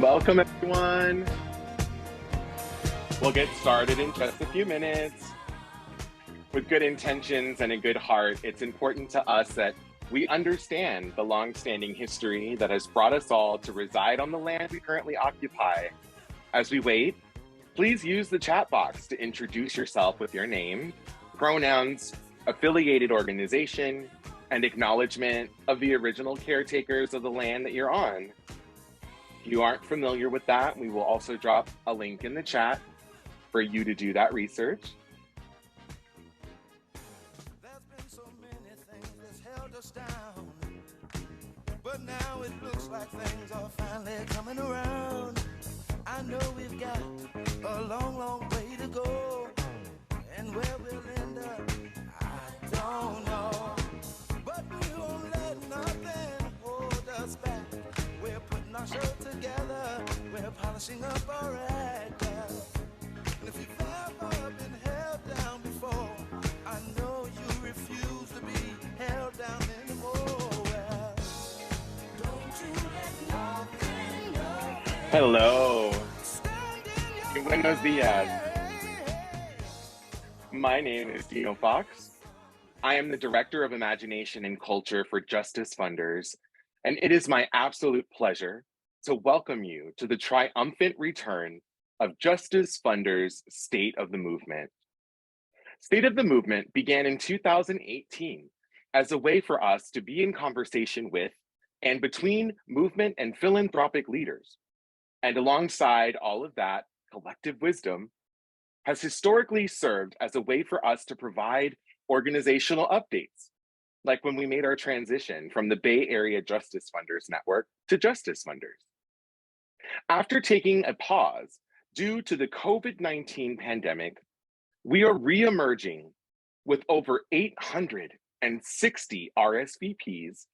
Welcome, everyone. We'll get started in just a few minutes. With good intentions and a good heart, it's important to us that we understand the long-standing history that has brought us all to reside on the land we currently occupy. As we wait, please use the chat box to introduce yourself with your name, pronouns, affiliated organization, and acknowledgement of the original caretakers of the land that you're on. If you aren't familiar with that, we will also drop a link in the chat for you to do that research. There's been so many things that's held us down, but now it looks like things are finally coming around. I know we've got a long, long way to go, and where we'll end up, I don't know. But we won't let nothing hold us back. We're putting our show together, we're polishing up our act. And if you've ever been held down before, I know you refuse to be held down anymore. Well, don't you let nothing Hello. stand in your Buenos dias. way. My name is Dino Fox. I am the Director of Imagination and Culture for Justice Funders, and it is my absolute pleasure to welcome you to the triumphant return of Justice Funders' State of the Movement. State of the Movement began in 2018 as a way for us to be in conversation with and between movement and philanthropic leaders. And alongside all of that, collective wisdom has historically served as a way for us to provide organizational updates, like when we made our transition from the Bay Area Justice Funders Network to Justice Funders. After taking a pause due to the COVID-19 pandemic, we are re-emerging with over 860 RSVPs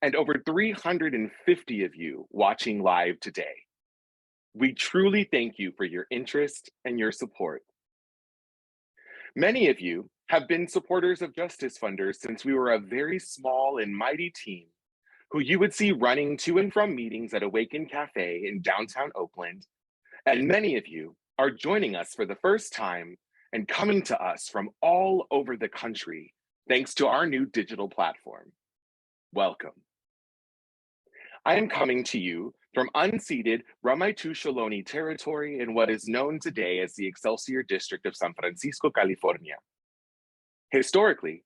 and over 350 of you watching live today. We truly thank you for your interest and your support. Many of you have been supporters of Justice Funders since we were a very small and mighty team who you would see running to and from meetings at Awaken Cafe in downtown Oakland. And many of you are joining us for the first time and coming to us from all over the country, thanks to our new digital platform. Welcome. I am coming to you from unceded Ramaytu Ohlone territory in what is known today as the Excelsior District of San Francisco, California. Historically,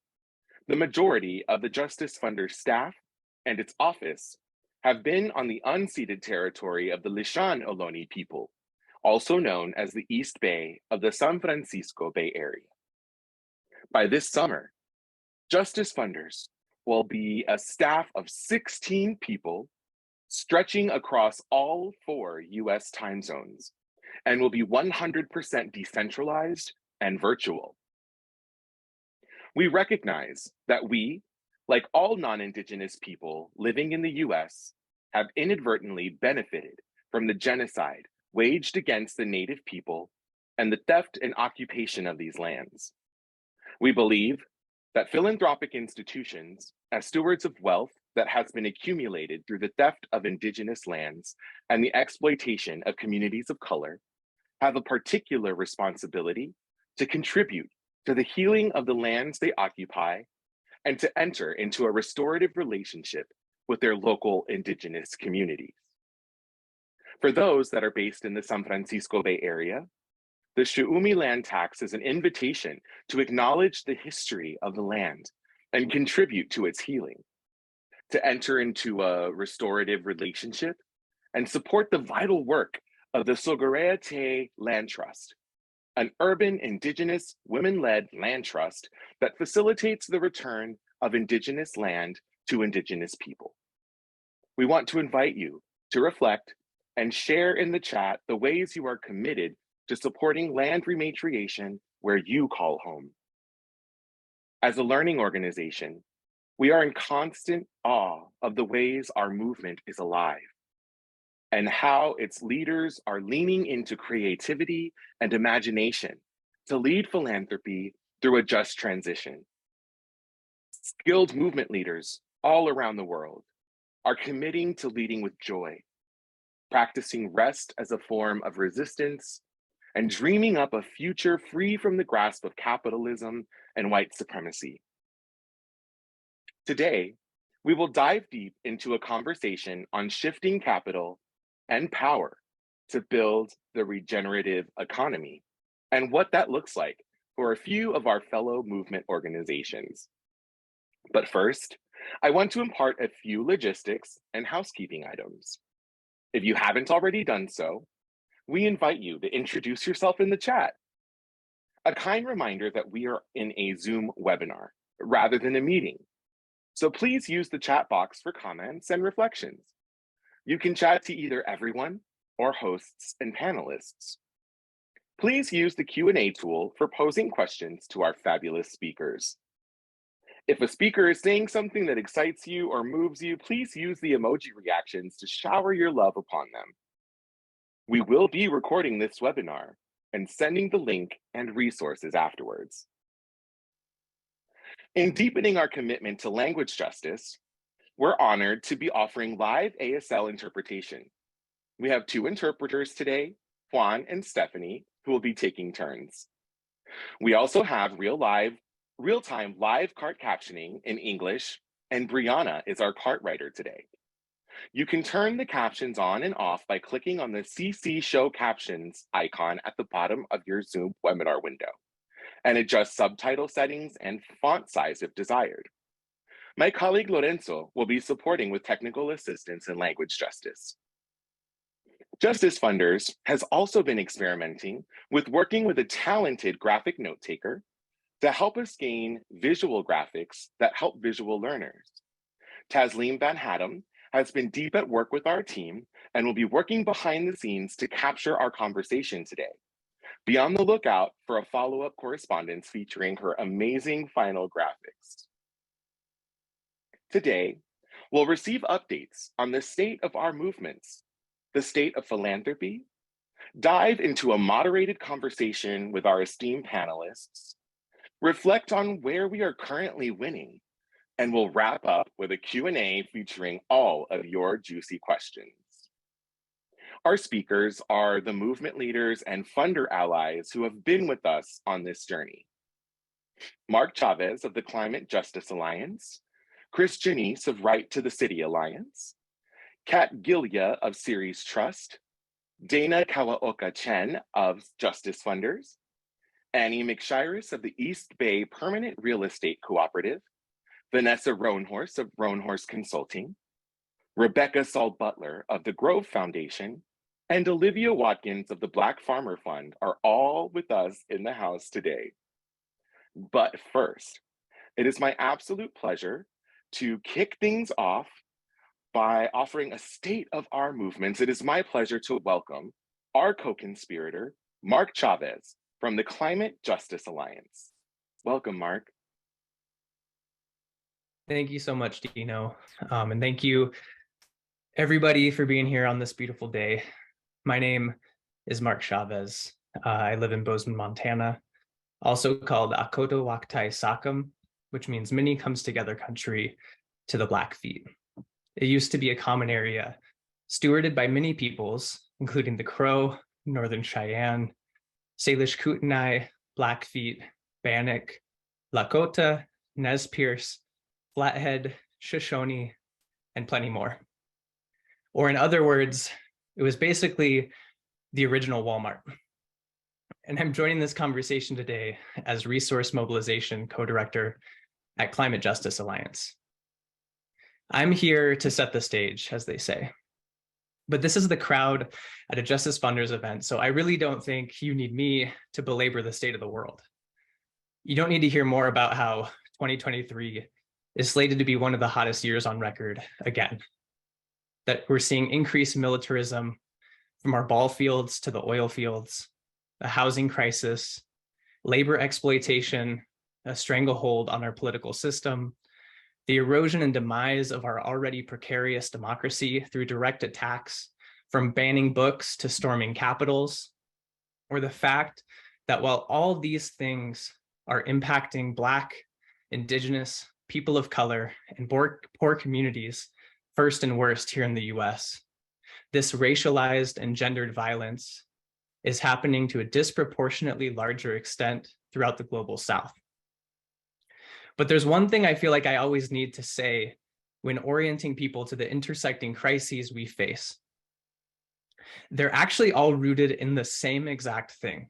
the majority of the Justice Funder staff and its office have been on the unceded territory of the Lisjan Ohlone people, also known as the East Bay of the San Francisco Bay Area. By this summer, Justice Funders will be a staff of 16 people stretching across all 4 US time zones and will be 100% decentralized and virtual. We recognize that we, like all non-Indigenous people living in the US, have inadvertently benefited from the genocide waged against the Native people and the theft and occupation of these lands. We believe that philanthropic institutions, as stewards of wealth that has been accumulated through the theft of Indigenous lands and the exploitation of communities of color, have a particular responsibility to contribute to the healing of the lands they occupy and to enter into a restorative relationship with their local Indigenous communities. For those that are based in the San Francisco Bay Area, the Shu'umi land tax is an invitation to acknowledge the history of the land and contribute to its healing, to enter into a restorative relationship and support the vital work of the Sogorea Te Land Trust, an urban Indigenous women-led land trust that facilitates the return of Indigenous land to Indigenous people. We want to invite you to reflect and share in the chat the ways you are committed to supporting land rematriation where you call home. As a learning organization, we are in constant awe of the ways our movement is alive and how its leaders are leaning into creativity and imagination to lead philanthropy through a just transition. Skilled movement leaders all around the world are committing to leading with joy, practicing rest as a form of resistance, and dreaming up a future free from the grasp of capitalism and white supremacy. Today, we will dive deep into a conversation on shifting capital and power to build the regenerative economy and what that looks like for a few of our fellow movement organizations. But first, I want to impart a few logistics and housekeeping items. If you haven't already done so, we invite you to introduce yourself in the chat. A kind reminder that we are in a Zoom webinar rather than a meeting. So please use the chat box for comments and reflections. You can chat to either everyone or hosts and panelists. Please use the Q&A tool for posing questions to our fabulous speakers. If a speaker is saying something that excites you or moves you, please use the emoji reactions to shower your love upon them. We will be recording this webinar and sending the link and resources afterwards. In deepening our commitment to language justice, we're honored to be offering live ASL interpretation. We have two interpreters today, Juan and Stephanie, who will be taking turns. We also have real-time live cart captioning in English, and Brianna is our cart writer today. You can turn the captions on and off by clicking on the CC Show Captions icon at the bottom of your Zoom webinar window and adjust subtitle settings and font size if desired. My colleague Lorenzo will be supporting with technical assistance in language justice. Justice Funders has also been experimenting with working with a talented graphic note taker to help us gain visual graphics that help visual learners. Tasleem Van Hattem has been deep at work with our team and will be working behind the scenes to capture our conversation today. Be on the lookout for a follow-up correspondence featuring her amazing final graphics. Today, we'll receive updates on the state of our movements, the state of philanthropy, dive into a moderated conversation with our esteemed panelists, reflect on where we are currently winning, and we'll wrap up with a Q&A featuring all of your juicy questions. Our speakers are the movement leaders and funder allies who have been with us on this journey. Mark Chavez of the Climate Justice Alliance, Chris Janice of Right to the City Alliance, Kat Gilia of Ceres Trust, Dana Kawaoka Chen of Justice Funders, Annie McShiris of the East Bay Permanent Real Estate Cooperative, Vanessa Roanhorse of Roanhorse Consulting, Rebecca Saul Butler of the Grove Foundation, and Olivia Watkins of the Black Farmer Fund are all with us in the house today. But first, it is my absolute pleasure to kick things off by offering a state of our movements. It is my pleasure to welcome our co-conspirator, Mark Chavez from the Climate Justice Alliance. Welcome, Mark. Thank you so much, Dino. And thank you, everybody, for being here on this beautiful day. My name is Mark Chavez. I live in Bozeman, Montana, also called Akoto Waktai Sakam, which means many comes together country to the Blackfeet. It used to be a common area stewarded by many peoples, including the Crow, Northern Cheyenne, Salish Kootenai, Blackfeet, Bannock, Lakota, Nez Perce, Flathead, Shoshone, and plenty more. Or in other words, it was basically the original Walmart. And I'm joining this conversation today as Resource Mobilization Co-Director at Climate Justice Alliance. I'm here to set the stage, as they say. But this is the crowd at a Justice Funders event, so I really don't think you need me to belabor the state of the world. You don't need to hear more about how 2023 is slated to be one of the hottest years on record again. That we're seeing increased militarism from our ball fields to the oil fields, a housing crisis, labor exploitation, a stranglehold on our political system, the erosion and demise of our already precarious democracy through direct attacks, from banning books to storming capitals, or the fact that while all these things are impacting Black, Indigenous, people of color, and poor communities first and worst here in the US, this racialized and gendered violence is happening to a disproportionately larger extent throughout the global South. But there's one thing I feel like I always need to say when orienting people to the intersecting crises we face. They're actually all rooted in the same exact thing: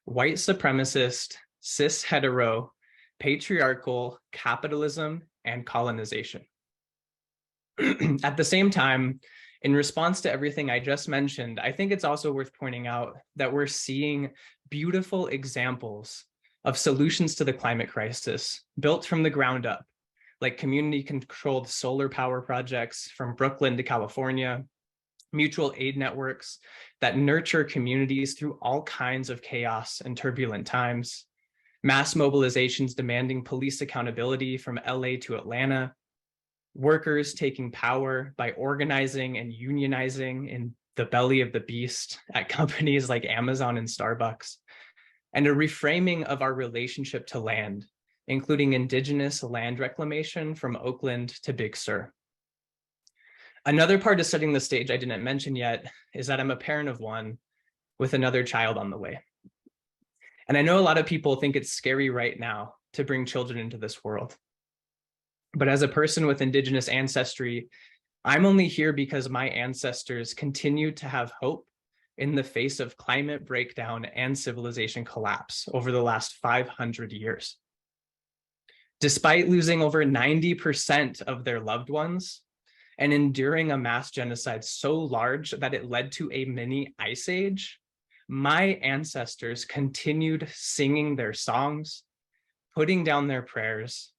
white supremacist, cis hetero, patriarchal capitalism and colonization. At the same time, in response to everything I just mentioned, I think it's also worth pointing out that we're seeing beautiful examples of solutions to the climate crisis built from the ground up, like community-controlled solar power projects from Brooklyn to California, mutual aid networks that nurture communities through all kinds of chaos and turbulent times, mass mobilizations demanding police accountability from LA to Atlanta, workers taking power by organizing and unionizing in the belly of the beast at companies like Amazon and Starbucks, and a reframing of our relationship to land, including indigenous land reclamation from Oakland to Big Sur. Another part of setting the stage I didn't mention yet is that I'm a parent of one with another child on the way. And I know a lot of people think it's scary right now to bring children into this world. But as a person with Indigenous ancestry, I'm only here because my ancestors continued to have hope in the face of climate breakdown and civilization collapse over the last 500 years. Despite losing over 90% of their loved ones and enduring a mass genocide so large that it led to a mini ice age, my ancestors continued singing their songs, putting down their prayers,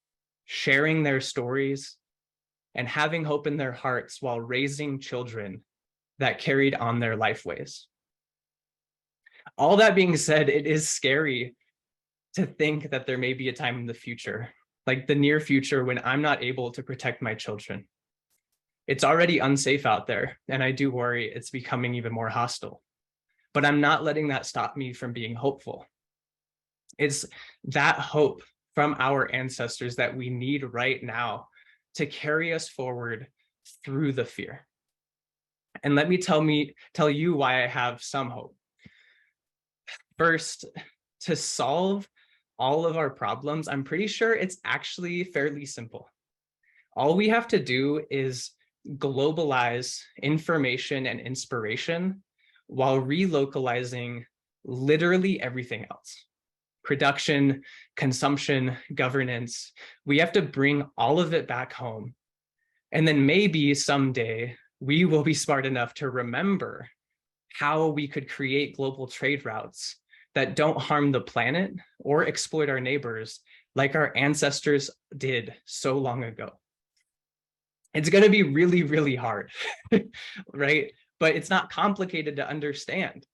sharing their stories, and having hope in their hearts while raising children that carried on their lifeways. All that being said, it is scary to think that there may be a time in the future, like the near future, when I'm not able to protect my children. It's already unsafe out there, and I do worry it's becoming even more hostile. But I'm not letting that stop me from being hopeful. It's that hope from our ancestors that we need right now to carry us forward through the fear. And let me tell you why I have some hope. First, to solve all of our problems, I'm pretty sure it's actually fairly simple. All we have to do is globalize information and inspiration while relocalizing literally everything else. Production, consumption, governance. We have to bring all of it back home. And then maybe someday we will be smart enough to remember how we could create global trade routes that don't harm the planet or exploit our neighbors like our ancestors did so long ago. It's going to be really, really hard, right? But it's not complicated to understand.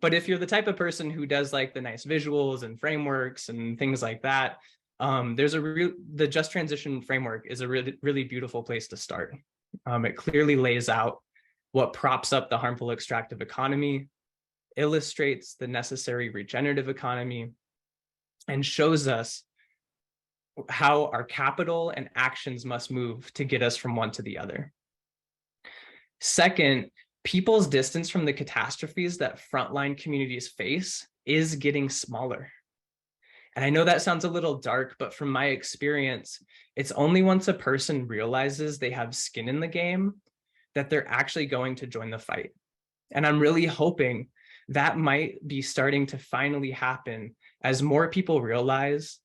But if you're the type of person who does like the nice visuals and frameworks and things like that, the Just Transition framework is a really, really beautiful place to start. It clearly lays out what props up the harmful extractive economy, illustrates the necessary regenerative economy, and shows us how our capital and actions must move to get us from one to the other. Second, people's distance from the catastrophes that frontline communities face is getting smaller. And I know that sounds a little dark, but from my experience, it's only once a person realizes they have skin in the game that they're actually going to join the fight. And I'm really hoping that might be starting to finally happen as more people realize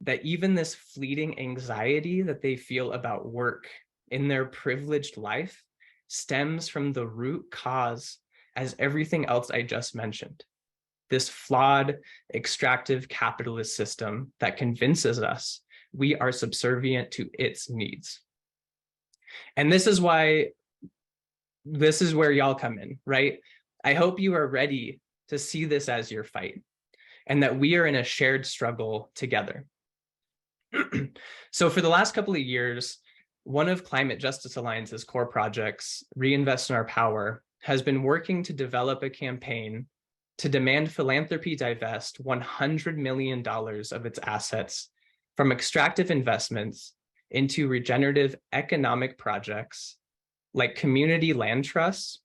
that even this fleeting anxiety that they feel about work in their privileged life stems from the root cause as everything else I just mentioned. This flawed, extractive capitalist system that convinces us we are subservient to its needs. And this is where y'all come in, right? I hope you are ready to see this as your fight and that we are in a shared struggle together. So for the last couple of years, one of Climate Justice Alliance's core projects, Reinvest in Our Power, has been working to develop a campaign to demand philanthropy divest $100 million of its assets from extractive investments into regenerative economic projects like community land trusts,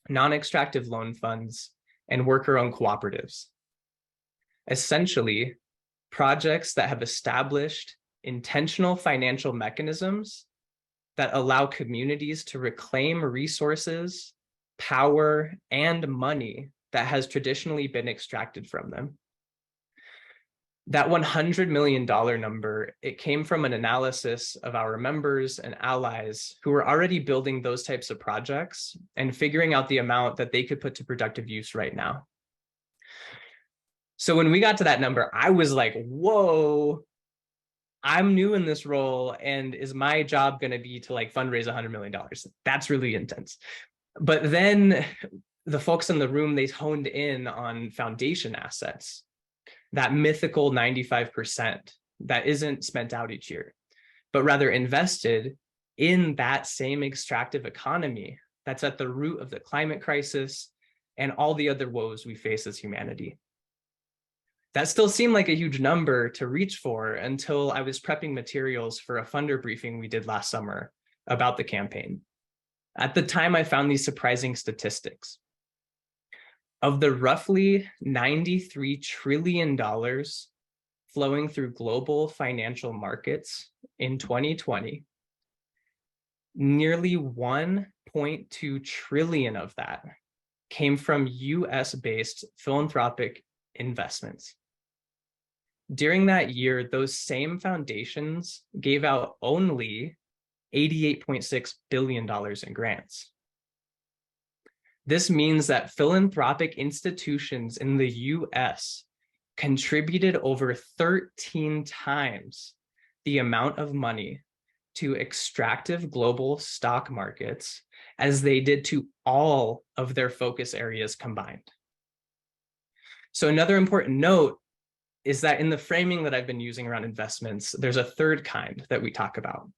non-extractive loan funds, and worker-owned cooperatives. Essentially, projects that have established intentional financial mechanisms that allow communities to reclaim resources, power, and money that has traditionally been extracted from them. That $100 million number, it came from an analysis of our members and allies who were already building those types of projects and figuring out the amount that they could put to productive use right now. So when we got to that number, I was like, whoa, I'm new in this role, and is my job going to be to like fundraise $100 million? That's really intense. But then the folks in the room, they honed in on foundation assets, that mythical 95% that isn't spent out each year, but rather invested in that same extractive economy that's at the root of the climate crisis and all the other woes we face as humanity. That still seemed like a huge number to reach for until I was prepping materials for a funder briefing we did last summer about the campaign. At the time, I found these surprising statistics. Of the roughly $93 trillion flowing through global financial markets in 2020, nearly 1.2 trillion of that came from US-based philanthropic investments. During that year, those same foundations gave out only $88.6 billion in grants. This means that philanthropic institutions in the US contributed over 13 times the amount of money to extractive global stock markets as they did to all of their focus areas combined. So another important note is that in the framing that I've been using around investments, there's a third kind that we talk about: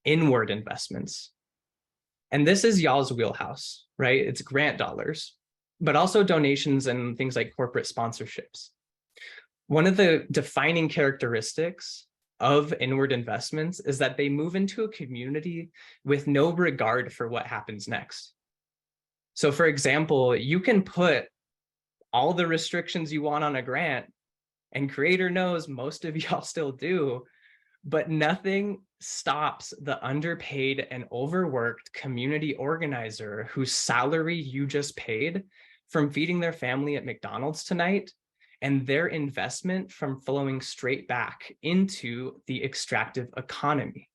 inward investments. And this is y'all's wheelhouse, right? It's grant dollars, but also donations and things like corporate sponsorships. One of the defining characteristics of inward investments is that they move into a community with no regard for what happens next. So for example, you can put all the restrictions you want on a grant, and creator knows most of y'all still do, but nothing stops the underpaid and overworked community organizer whose salary you just paid from feeding their family at McDonald's tonight, and their investment from flowing straight back into the extractive economy.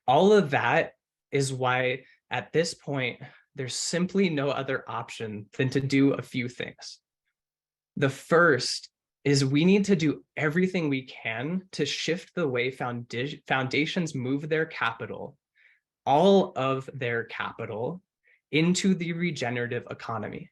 All of that is why at this point, there's simply no other option than to do a few things. The first is we need to do everything we can to shift the way foundations move their capital, all of their capital, into the regenerative economy.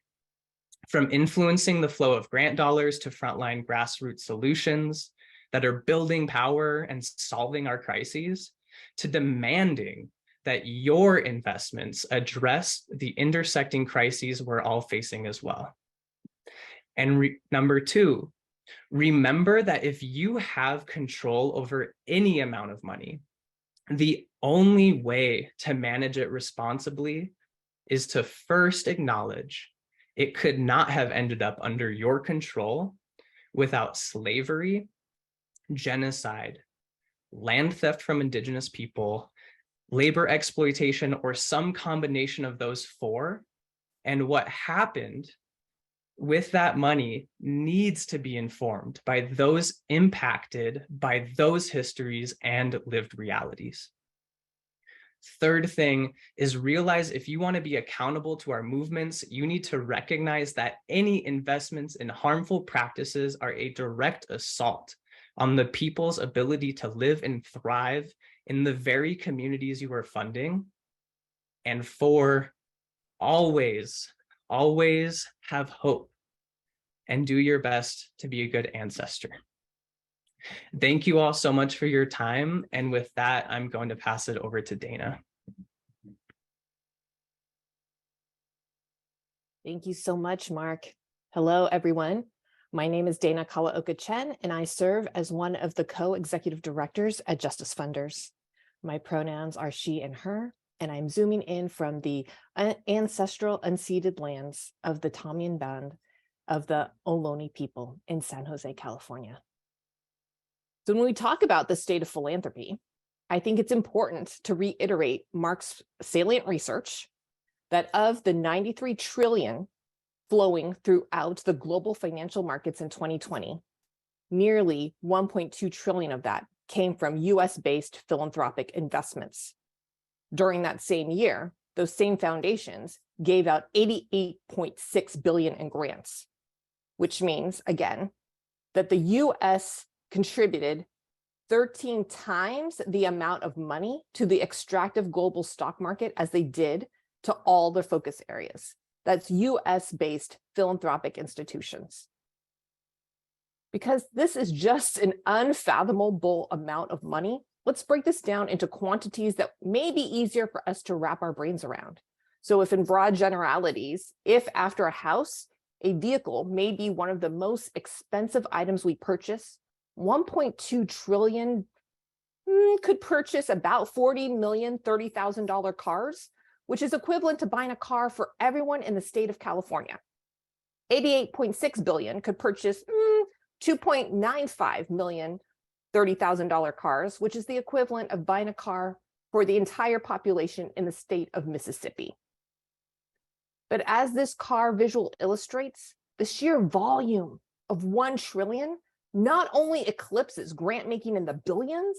From influencing the flow of grant dollars to frontline grassroots solutions that are building power and solving our crises, to demanding that your investments address the intersecting crises we're all facing as well. And number two, remember that if you have control over any amount of money, the only way to manage it responsibly is to first acknowledge it could not have ended up under your control without slavery, genocide, land theft from indigenous people, labor exploitation, or some combination of those four. And what happened with that money needs to be informed by those impacted by those histories and lived realities. Third thing is realize if you want to be accountable to our movements, you need to recognize that any investments in harmful practices are a direct assault on the people's ability to live and thrive in the very communities you are funding. And four, always, always have hope and do your best to be a good ancestor. Thank you all so much for your time. And with that, I'm going to pass it over to Dana. Thank you so much, Mark. Hello, everyone. My name is Dana Kawaoka Chen, and I serve as one of the co-executive directors at Justice Funders. My pronouns are she and her, and I'm zooming in from the ancestral unceded lands of the Tamian Band of the Ohlone people in San Jose, California. So when we talk about the state of philanthropy, I think it's important to reiterate Mark's salient research that of the 93 trillion flowing throughout the global financial markets in 2020, nearly 1.2 trillion of that came from US-based philanthropic investments. During that same year, those same foundations gave out 88.6 billion in grants, which means, again, that the US contributed 13 times the amount of money to the extractive global stock market as they did to all their focus areas. That's US-based philanthropic institutions. Because this is just an unfathomable amount of money, let's break this down into quantities that may be easier for us to wrap our brains around. So if in broad generalities, if after a house, a vehicle may be one of the most expensive items we purchase, 1.2 trillion could purchase about 40 million $30,000 cars, which is equivalent to buying a car for everyone in the state of California. 88.6 billion could purchase 2.95 million $30,000 cars, which is the equivalent of buying a car for the entire population in the state of Mississippi. But as this car visual illustrates, the sheer volume of 1 trillion not only eclipses grant making in the billions,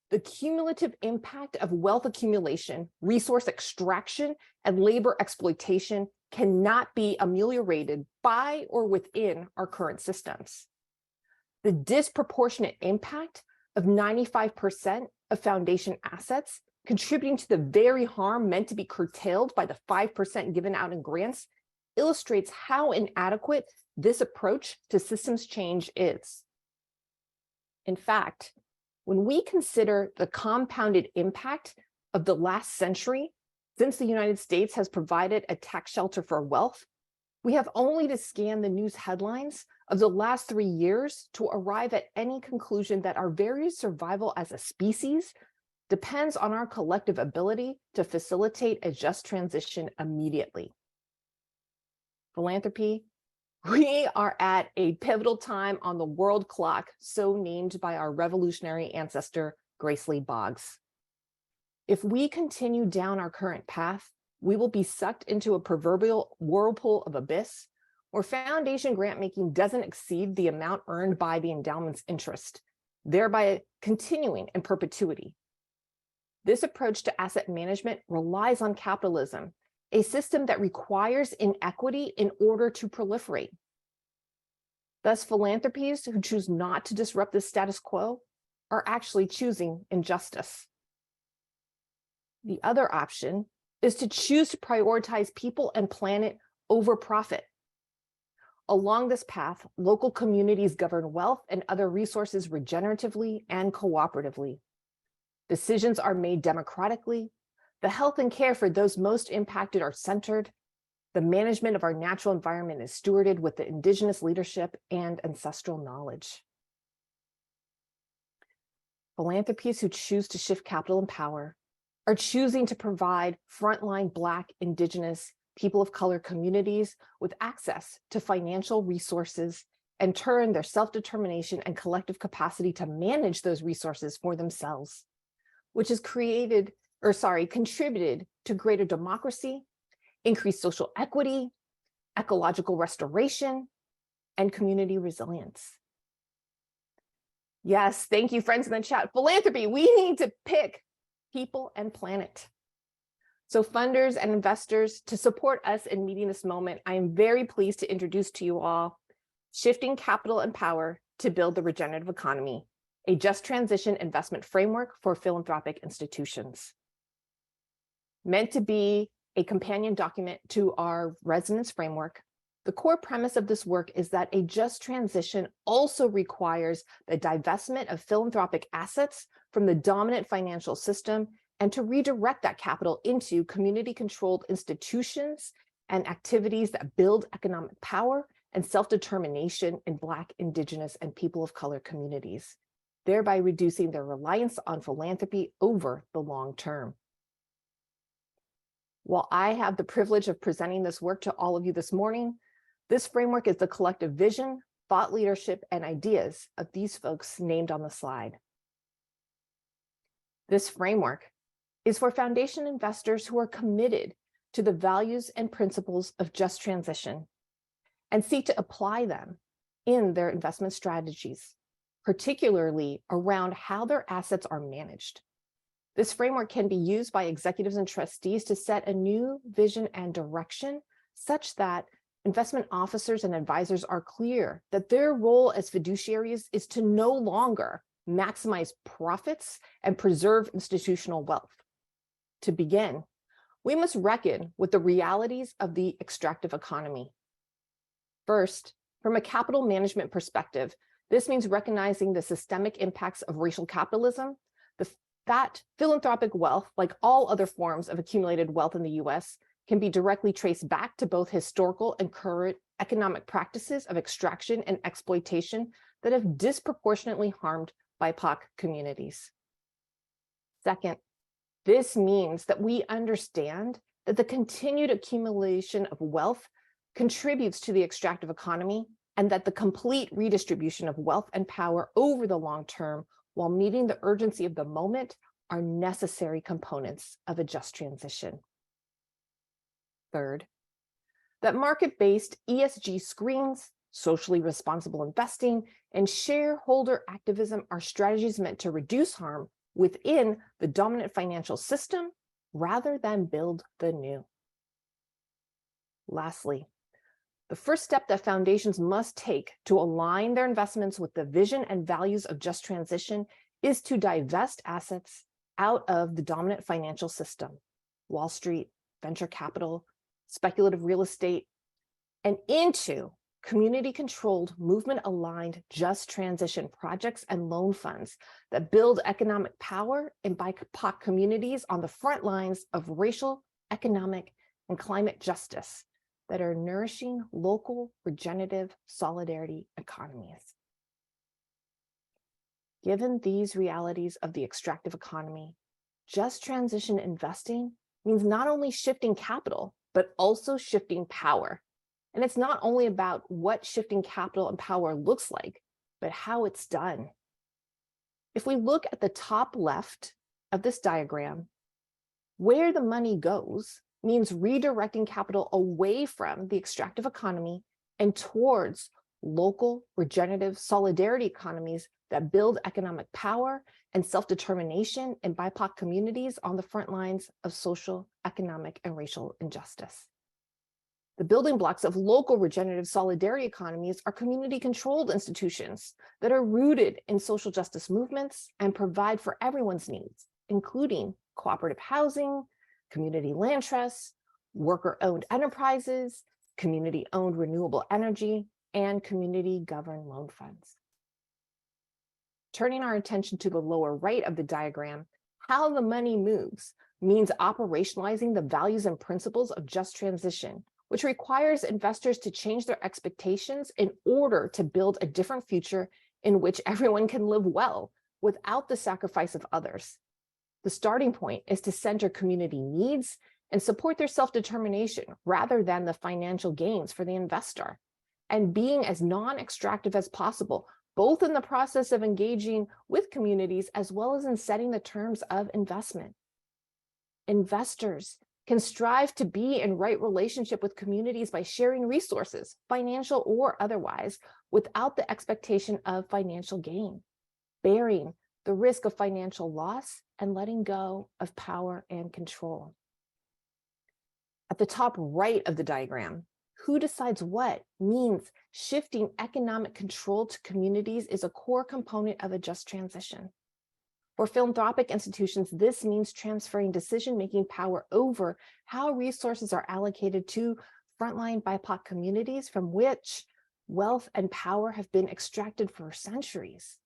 the cumulative impact of wealth accumulation, resource extraction, and labor exploitation cannot be ameliorated by or within our current systems. The disproportionate impact of 95% of foundation assets contributing to the very harm meant to be curtailed by the 5% given out in grants illustrates how inadequate this approach to systems change is. In fact, when we consider the compounded impact of the last century, since the United States has provided a tax shelter for wealth, we have only to scan the news headlines of the last 3 years to arrive at any conclusion that our very survival as a species depends on our collective ability to facilitate a just transition immediately. Philanthropy, we are at a pivotal time on the world clock, so named by our revolutionary ancestor, Grace Lee Boggs. If we continue down our current path, we will be sucked into a proverbial whirlpool of abyss where foundation grant making doesn't exceed the amount earned by the endowment's interest, thereby continuing in perpetuity. This approach to asset management relies on capitalism, a system that requires inequity in order to proliferate. Thus, philanthropies who choose not to disrupt the status quo are actually choosing injustice. The other option is to choose to prioritize people and planet over profit. Along this path, local communities govern wealth and other resources regeneratively and cooperatively. Decisions are made democratically. The health and care for those most impacted are centered. The management of our natural environment is stewarded with the indigenous leadership and ancestral knowledge. Philanthropies who choose to shift capital and power are choosing to provide frontline Black, Indigenous, people of color communities with access to financial resources and turn their self-determination and collective capacity to manage those resources for themselves, which has contributed to greater democracy, increased social equity, ecological restoration, and community resilience. Yes, thank you, friends in the chat. Philanthropy, we need to pick people and planet. So funders and investors, to support us in meeting this moment, I am very pleased to introduce to you all Shifting Capital and Power to Build the Regenerative Economy, a just transition investment framework for philanthropic institutions. Meant to be a companion document to our resonance framework, the core premise of this work is that a just transition also requires the divestment of philanthropic assets from the dominant financial system and to redirect that capital into community-controlled institutions and activities that build economic power and self-determination in Black, Indigenous, and people of color communities, thereby reducing their reliance on philanthropy over the long term. While I have the privilege of presenting this work to all of you this morning, this framework is the collective vision, thought leadership, and ideas of these folks named on the slide. This framework is for foundation investors who are committed to the values and principles of just transition and seek to apply them in their investment strategies, particularly around how their assets are managed. This framework can be used by executives and trustees to set a new vision and direction such that investment officers and advisors are clear that their role as fiduciaries is to no longer maximize profits and preserve institutional wealth. To begin, we must reckon with the realities of the extractive economy. First, from a capital management perspective, this means recognizing the systemic impacts of racial capitalism, that philanthropic wealth, like all other forms of accumulated wealth in the US, can be directly traced back to both historical and current economic practices of extraction and exploitation that have disproportionately harmed BIPOC communities. Second, this means that we understand that the continued accumulation of wealth contributes to the extractive economy and that the complete redistribution of wealth and power over the long term while meeting the urgency of the moment are necessary components of a just transition. Third, that market-based ESG screens, socially responsible investing, and shareholder activism are strategies meant to reduce harm within the dominant financial system rather than build the new. Lastly, the first step that foundations must take to align their investments with the vision and values of just transition is to divest assets out of the dominant financial system, Wall Street, venture capital, speculative real estate, and into community-controlled, movement-aligned, just transition projects and loan funds that build economic power in BIPOC communities on the front lines of racial, economic, and climate justice that are nourishing local regenerative solidarity economies. Given these realities of the extractive economy, just transition investing means not only shifting capital, but also shifting power. And it's not only about what shifting capital and power looks like, but how it's done. If we look at the top left of this diagram, where the money goes means redirecting capital away from the extractive economy and towards local regenerative solidarity economies that build economic power and self-determination in BIPOC communities on the front lines of social, economic, and racial injustice. The building blocks of local regenerative solidarity economies are community-controlled institutions that are rooted in social justice movements and provide for everyone's needs, including cooperative housing, community land trusts, worker-owned enterprises, community-owned renewable energy, and community-governed loan funds. Turning our attention to the lower right of the diagram, how the money moves means operationalizing the values and principles of just transition, which requires investors to change their expectations in order to build a different future in which everyone can live well without the sacrifice of others. The starting point is to center community needs and support their self-determination rather than the financial gains for the investor, and being as non-extractive as possible, both in the process of engaging with communities as well as in setting the terms of investment. Investors can strive to be in right relationship with communities by sharing resources, financial or otherwise, without the expectation of financial gain, bearing the risk of financial loss and letting go of power and control. At the top right of the diagram, who decides what means shifting economic control to communities is a core component of a just transition. For philanthropic institutions, this means transferring decision-making power over how resources are allocated to frontline BIPOC communities from which wealth and power have been extracted for centuries.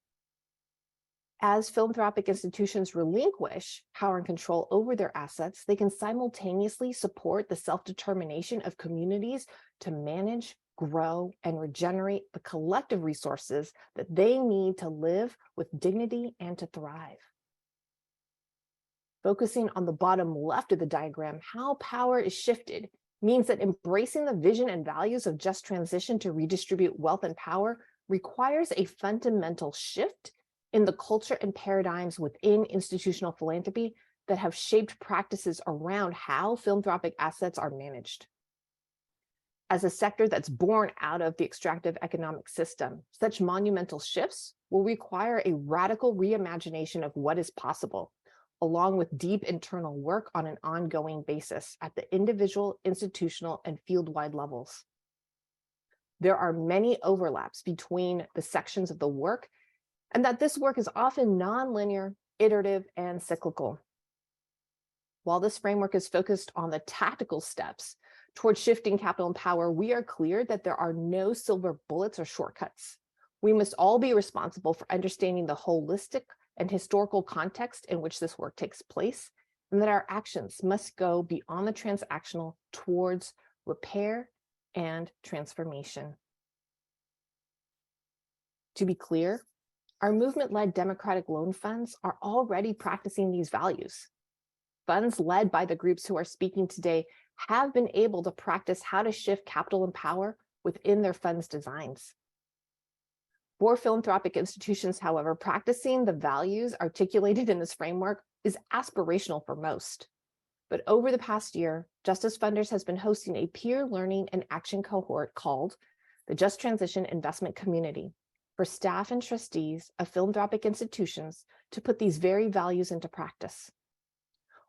As philanthropic institutions relinquish power and control over their assets, they can simultaneously support the self-determination of communities to manage, grow, and regenerate the collective resources that they need to live with dignity and to thrive. focusing on the bottom left of the diagram, how power is shifted means that embracing the vision and values of just transition to redistribute wealth and power requires a fundamental shift in the culture and paradigms within institutional philanthropy that have shaped practices around how philanthropic assets are managed. As a sector that's born out of the extractive economic system, such monumental shifts will require a radical reimagination of what is possible, along with deep internal work on an ongoing basis at the individual, institutional, and field-wide levels. There are many overlaps between the sections of the work, and that this work is often nonlinear, iterative, and cyclical. While this framework is focused on the tactical steps towards shifting capital and power, we are clear that there are no silver bullets or shortcuts. We must all be responsible for understanding the holistic and historical context in which this work takes place, and that our actions must go beyond the transactional towards repair and transformation. To be clear, our movement-led democratic loan funds are already practicing these values. Funds led by the groups who are speaking today have been able to practice how to shift capital and power within their funds designs. For philanthropic institutions, however, practicing the values articulated in this framework is aspirational for most. But over the past year, Justice Funders has been hosting a peer learning and action cohort called the Just Transition Investment Community for staff and trustees of philanthropic institutions to put these very values into practice.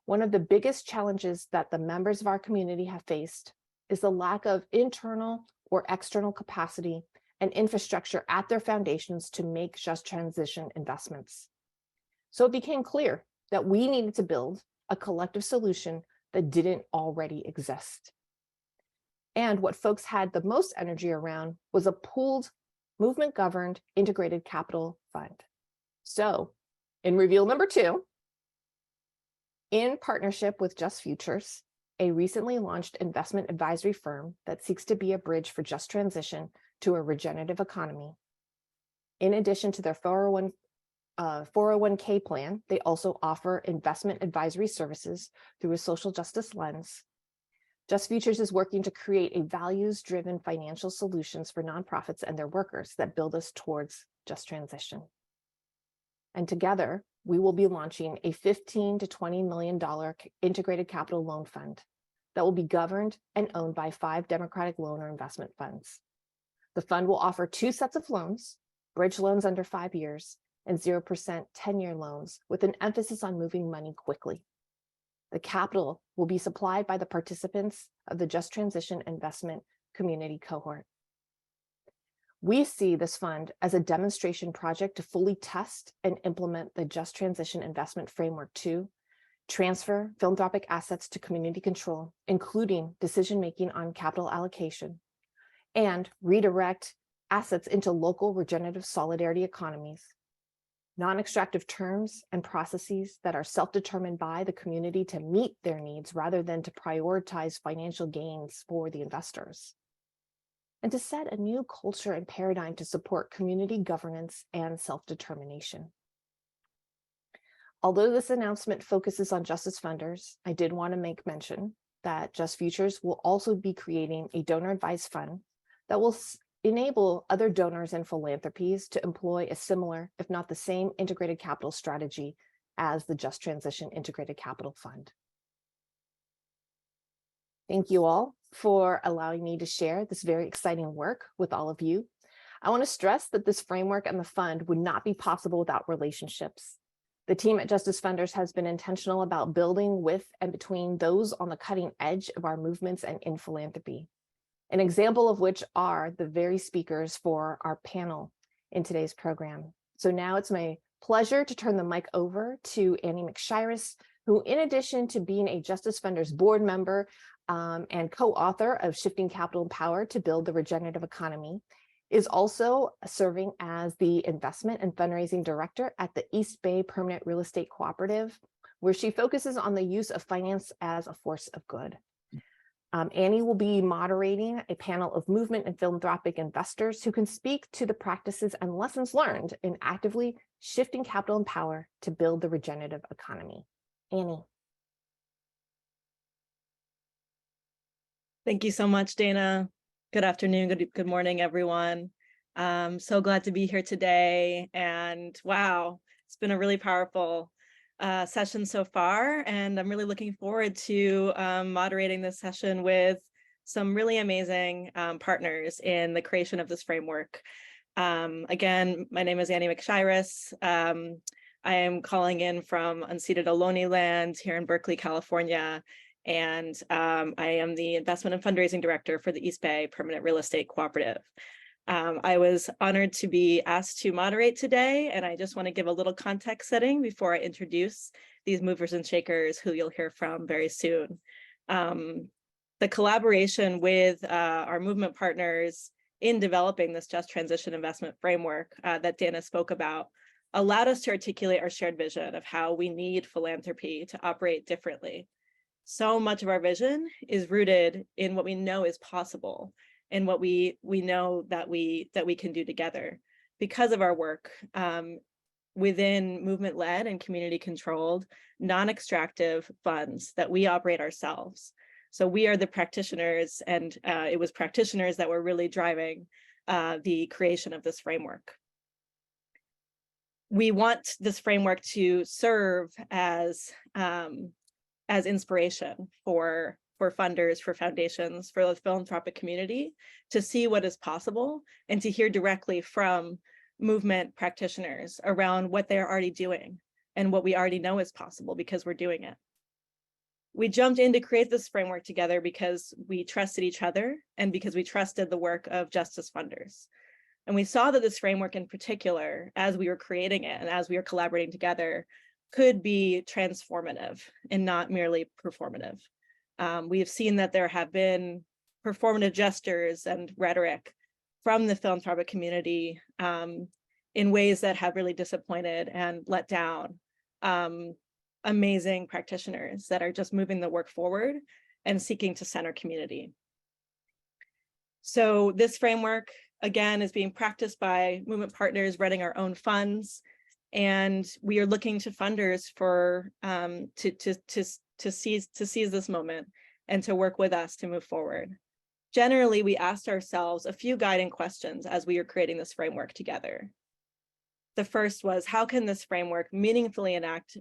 One of the biggest challenges that the members of our community have faced is the lack of internal or external capacity and infrastructure at their foundations to make just transition investments. So it became clear that we needed to build a collective solution that didn't already exist. And what folks had the most energy around was a pooled, movement-governed, integrated capital fund. So in reveal number 2, in partnership with Just Futures, a recently launched investment advisory firm that seeks to be a bridge for just transition to a regenerative economy. In addition to their 401k plan, they also offer investment advisory services through a social justice lens. Just Futures is working to create a values-driven financial solutions for nonprofits and their workers that build us towards just transition. And together, we will be launching a $15 to $20 million integrated capital loan fund that will be governed and owned by 5 Democratic loan or investment funds. The fund will offer 2 sets of loans, bridge loans under 5 years, and 0% 10-year loans with an emphasis on moving money quickly. The capital will be supplied by the participants of the Just Transition Investment Community cohort. We see this fund as a demonstration project to fully test and implement the Just Transition Investment Framework to transfer philanthropic assets to community control, including decision-making on capital allocation, and redirect assets into local regenerative solidarity economies, non-extractive terms and processes that are self-determined by the community to meet their needs rather than to prioritize financial gains for the investors, and to set a new culture and paradigm to support community governance and self-determination. Although this announcement focuses on Justice Funders, I did want to make mention that Just Futures will also be creating a donor advised fund that will enable other donors and philanthropies to employ a similar, if not the same, integrated capital strategy as the Just Transition Integrated Capital Fund. Thank you all for allowing me to share this very exciting work with all of you. I want to stress that this framework and the fund would not be possible without relationships. The team at Justice Funders has been intentional about building with and between those on the cutting edge of our movements and in philanthropy. An example of which are the very speakers for our panel in today's program. So now it's my pleasure to turn the mic over to Annie McShiris, who, in addition to being a Justice Funders board member and co-author of Shifting Capital and Power to Build the Regenerative Economy, is also serving as the investment and fundraising director at the East Bay Permanent Real Estate Cooperative, where she focuses on the use of finance as a force of good. Annie will be moderating a panel of movement and philanthropic investors who can speak to the practices and lessons learned in actively shifting capital and power to build the regenerative economy. Annie. Thank you so much, Dana. Good afternoon, good morning, everyone. So glad to be here today. And wow, it's been a really powerful session so far. And I'm really looking forward to moderating this session with some really amazing partners in the creation of this framework. Again, my name is Annie McShiris. I am calling in from unceded Ohlone land here in Berkeley, California. And I am the investment and fundraising director for the East Bay Permanent Real Estate Cooperative. I was honored to be asked to moderate today, and I just want to give a little context setting before I introduce these movers and shakers who you'll hear from very soon. The collaboration with our movement partners in developing this just transition investment framework that Dana spoke about allowed us to articulate our shared vision of how we need philanthropy to operate differently. So much of our vision is rooted in what we know is possible and what we know that we can do together because of our work within movement-led and community-controlled, non-extractive funds that we operate ourselves. So we are the practitioners, and it was practitioners that were really driving the creation of this framework. We want this framework to serve as inspiration for funders, for foundations, for the philanthropic community to see what is possible and to hear directly from movement practitioners around what they're already doing and what we already know is possible because we're doing it. We jumped in to create this framework together because we trusted each other and because we trusted the work of justice funders. And we saw that this framework in particular, as we were creating it and as we were collaborating together, could be transformative and not merely performative. We have seen that there have been performative gestures and rhetoric from the philanthropic community in ways that have really disappointed and let down amazing practitioners that are just moving the work forward and seeking to center community. So this framework, again, is being practiced by movement partners running our own funds. And we are looking to funders for to seize this moment and to work with us to move forward. Generally, we asked ourselves a few guiding questions as we were creating this framework together. The first was, how can this framework meaningfully enact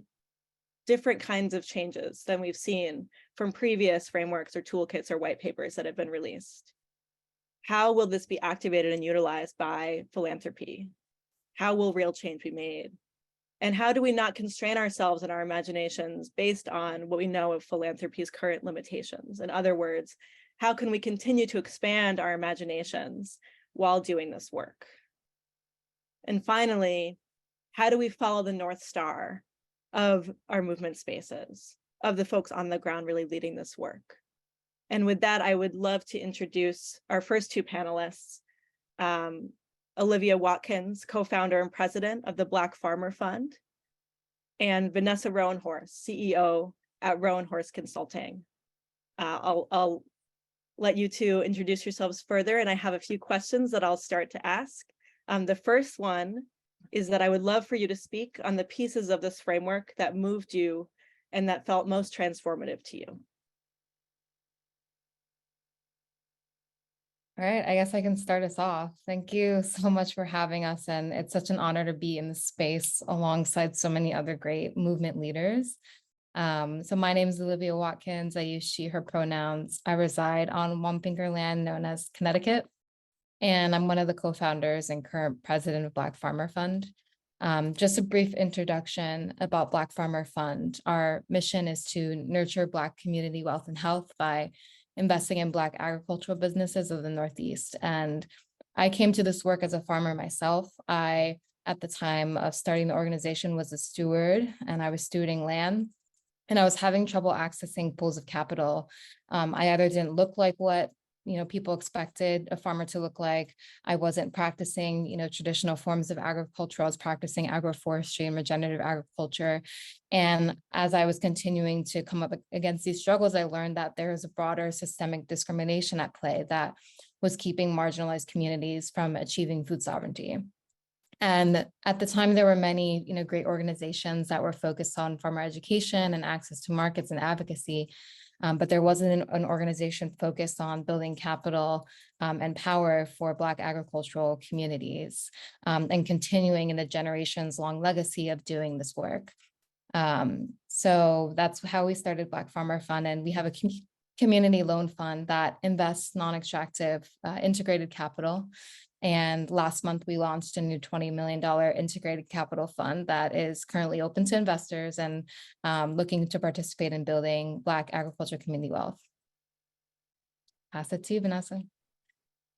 different kinds of changes than we've seen from previous frameworks or toolkits or white papers that have been released? How will this be activated and utilized by philanthropy? How will real change be made? And how do we not constrain ourselves in our imaginations based on what we know of philanthropy's current limitations? In other words, how can we continue to expand our imaginations while doing this work? And finally, how do we follow the North Star of our movement spaces, of the folks on the ground really leading this work? And with that, I would love to introduce our first two panelists, Olivia Watkins, co-founder and president of the Black Farmer Fund, and Vanessa Roanhorse, CEO at Roanhorse Consulting. I'll let you two introduce yourselves further, and I have a few questions that I'll start to ask. The first one is that I would love for you to speak on the pieces of this framework that moved you and that felt most transformative to you. All right, I guess I can start us off. Thank you so much for having us. And it's such an honor to be in this space alongside so many other great movement leaders. So my name is Olivia Watkins. I use she, her pronouns. I reside on Wampingur land known as Connecticut. And I'm one of the co-founders and current president of Black Farmer Fund. Just a brief introduction about Black Farmer Fund. Our mission is to nurture Black community wealth and health by investing in Black agricultural businesses of the Northeast. And I came to this work as a farmer myself. I, at the time of starting the organization, was a steward, and I was stewarding land. And I was having trouble accessing pools of capital. I either didn't look like what people expected a farmer to look like. I wasn't practicing, traditional forms of agriculture. I was practicing agroforestry and regenerative agriculture. And as I was continuing to come up against these struggles, I learned that there is a broader systemic discrimination at play that was keeping marginalized communities from achieving food sovereignty. And at the time, there were many, great organizations that were focused on farmer education and access to markets and advocacy. But there wasn't an organization focused on building capital and power for Black agricultural communities and continuing in the generations long legacy of doing this work. So that's how we started Black Farmer Fund. And we have a community loan fund that invests non-extractive integrated capital. And last month, we launched a new $20 million integrated capital fund that is currently open to investors and looking to participate in building Black agriculture community wealth. Pass it to you, Vanessa.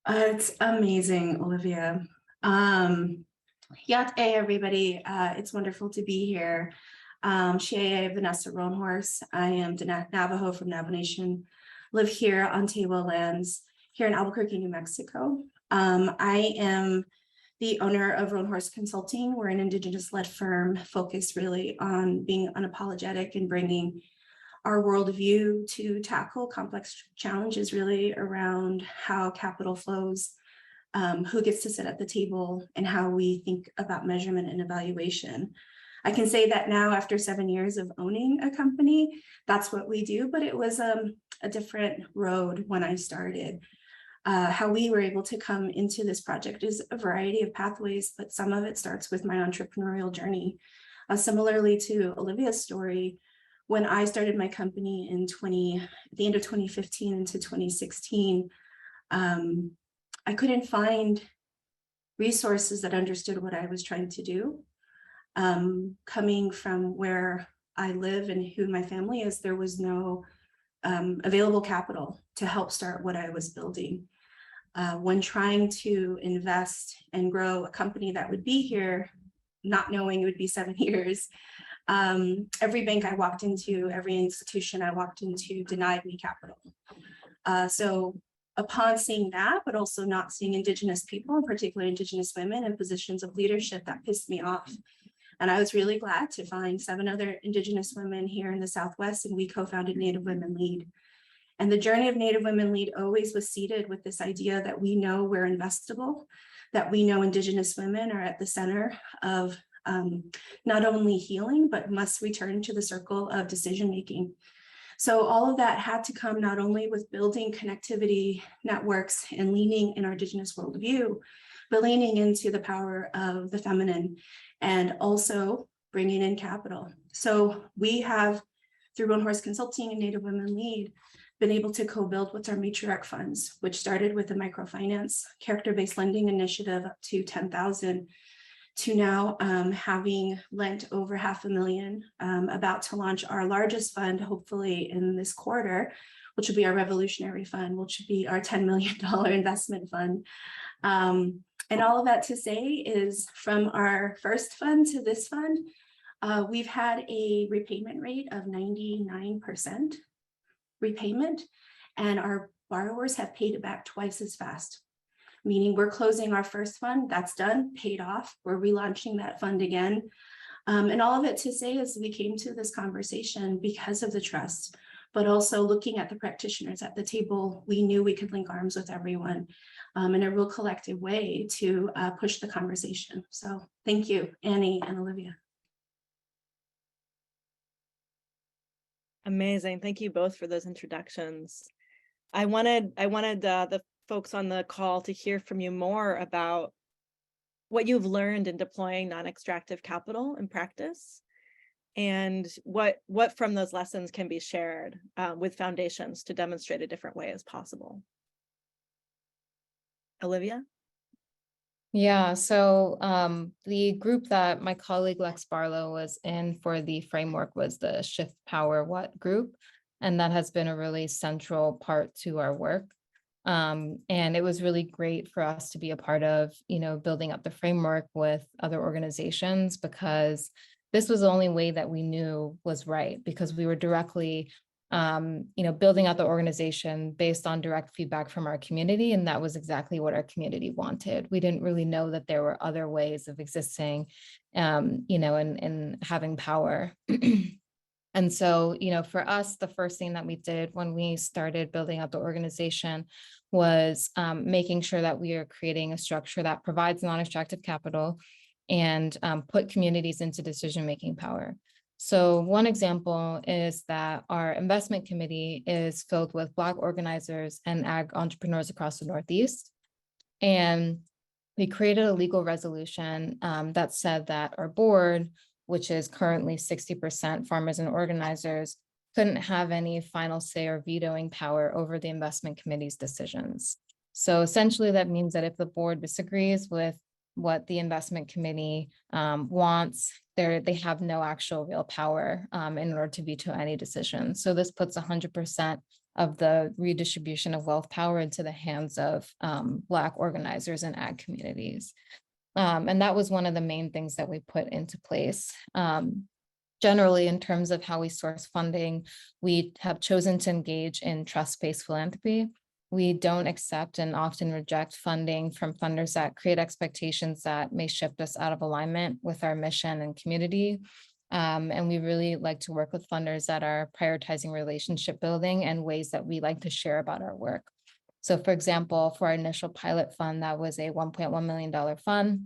It's amazing, Olivia. Yat everybody. It's wonderful to be here. Shea Vanessa Roanhorse. I am Navajo from Navajo Nation. Live here on Tewa lands here in Albuquerque, New Mexico. I am the owner of Roanhorse Consulting. We're an Indigenous-led firm focused really on being unapologetic and bringing our worldview to tackle complex challenges really around how capital flows, who gets to sit at the table, and how we think about measurement and evaluation. I can say that now after 7 years of owning a company, that's what we do, but it was a different road when I started. How we were able to come into this project is a variety of pathways, but some of it starts with my entrepreneurial journey. Similarly to Olivia's story, when I started my company at the end of 2015 into 2016, I couldn't find resources that understood what I was trying to do. Coming from where I live and who my family is, there was no available capital to help start what I was building. When trying to invest and grow a company that would be here, not knowing it would be 7 years, every bank I walked into, every institution I walked into denied me capital. So upon seeing that, but also not seeing Indigenous people, and particularly Indigenous women in positions of leadership, that pissed me off. And I was really glad to find 7 other Indigenous women here in the Southwest, and we co-founded Native Women Lead. And the journey of Native Women Lead always was seeded with this idea that we know we're investable, that we know Indigenous women are at the center of not only healing, but must return to the circle of decision-making. So all of that had to come not only with building connectivity networks and leaning in our Indigenous worldview, but leaning into the power of the feminine and also bringing in capital. So we have, through Roanhorse Consulting and Native Women Lead, been able to co-build what's our matriarch funds, which started with a microfinance character-based lending initiative up to 10,000 to now having lent over $500,000, about to launch our largest fund, hopefully in this quarter, which will be our revolutionary fund, which would be our $10 million investment fund. And all of that to say is from our first fund to this fund, we've had a repayment rate of 99% repayment, and our borrowers have paid it back twice as fast. Meaning we're closing our first fund, that's done, paid off, we're relaunching that fund again. And all of it to say is we came to this conversation because of the trust, but also looking at the practitioners at the table, we knew we could link arms with everyone in a real collective way to push the conversation. So thank you, Annie and Olivia. Amazing. Thank you both for those introductions. I wanted the folks on the call to hear from you more about what you've learned in deploying non-extractive capital in practice, and what from those lessons can be shared with foundations to demonstrate a different way as possible. Olivia? Yeah, so the group that my colleague Lex Barlow was in for the framework was the Shift Power What group, and that has been a really central part to our work. And it was really great for us to be a part of, building up the framework with other organizations, because this was the only way that we knew was right, because we were directly building out the organization based on direct feedback from our community. And that was exactly what our community wanted. We didn't really know that there were other ways of existing, and having power. And so, for us, the first thing that we did when we started building out the organization was making sure that we are creating a structure that provides non-extractive capital, and put communities into decision-making power. So one example is that our investment committee is filled with Black organizers and ag entrepreneurs across the Northeast. And we created a legal resolution that said that our board, which is currently 60% farmers and organizers, couldn't have any final say or vetoing power over the investment committee's decisions. So essentially that means that if the board disagrees with what the investment committee wants, they have no actual real power in order to veto any decision. So this puts 100% of the redistribution of wealth power into the hands of Black organizers and ag communities. And that was one of the main things that we put into place. Generally, in terms of how we source funding, we have chosen to engage in trust-based philanthropy. We don't accept and often reject funding from funders that create expectations that may shift us out of alignment with our mission and community. And we really like to work with funders that are prioritizing relationship building and ways that we like to share about our work. So for example, for our initial pilot fund, that was a $1.1 million fund.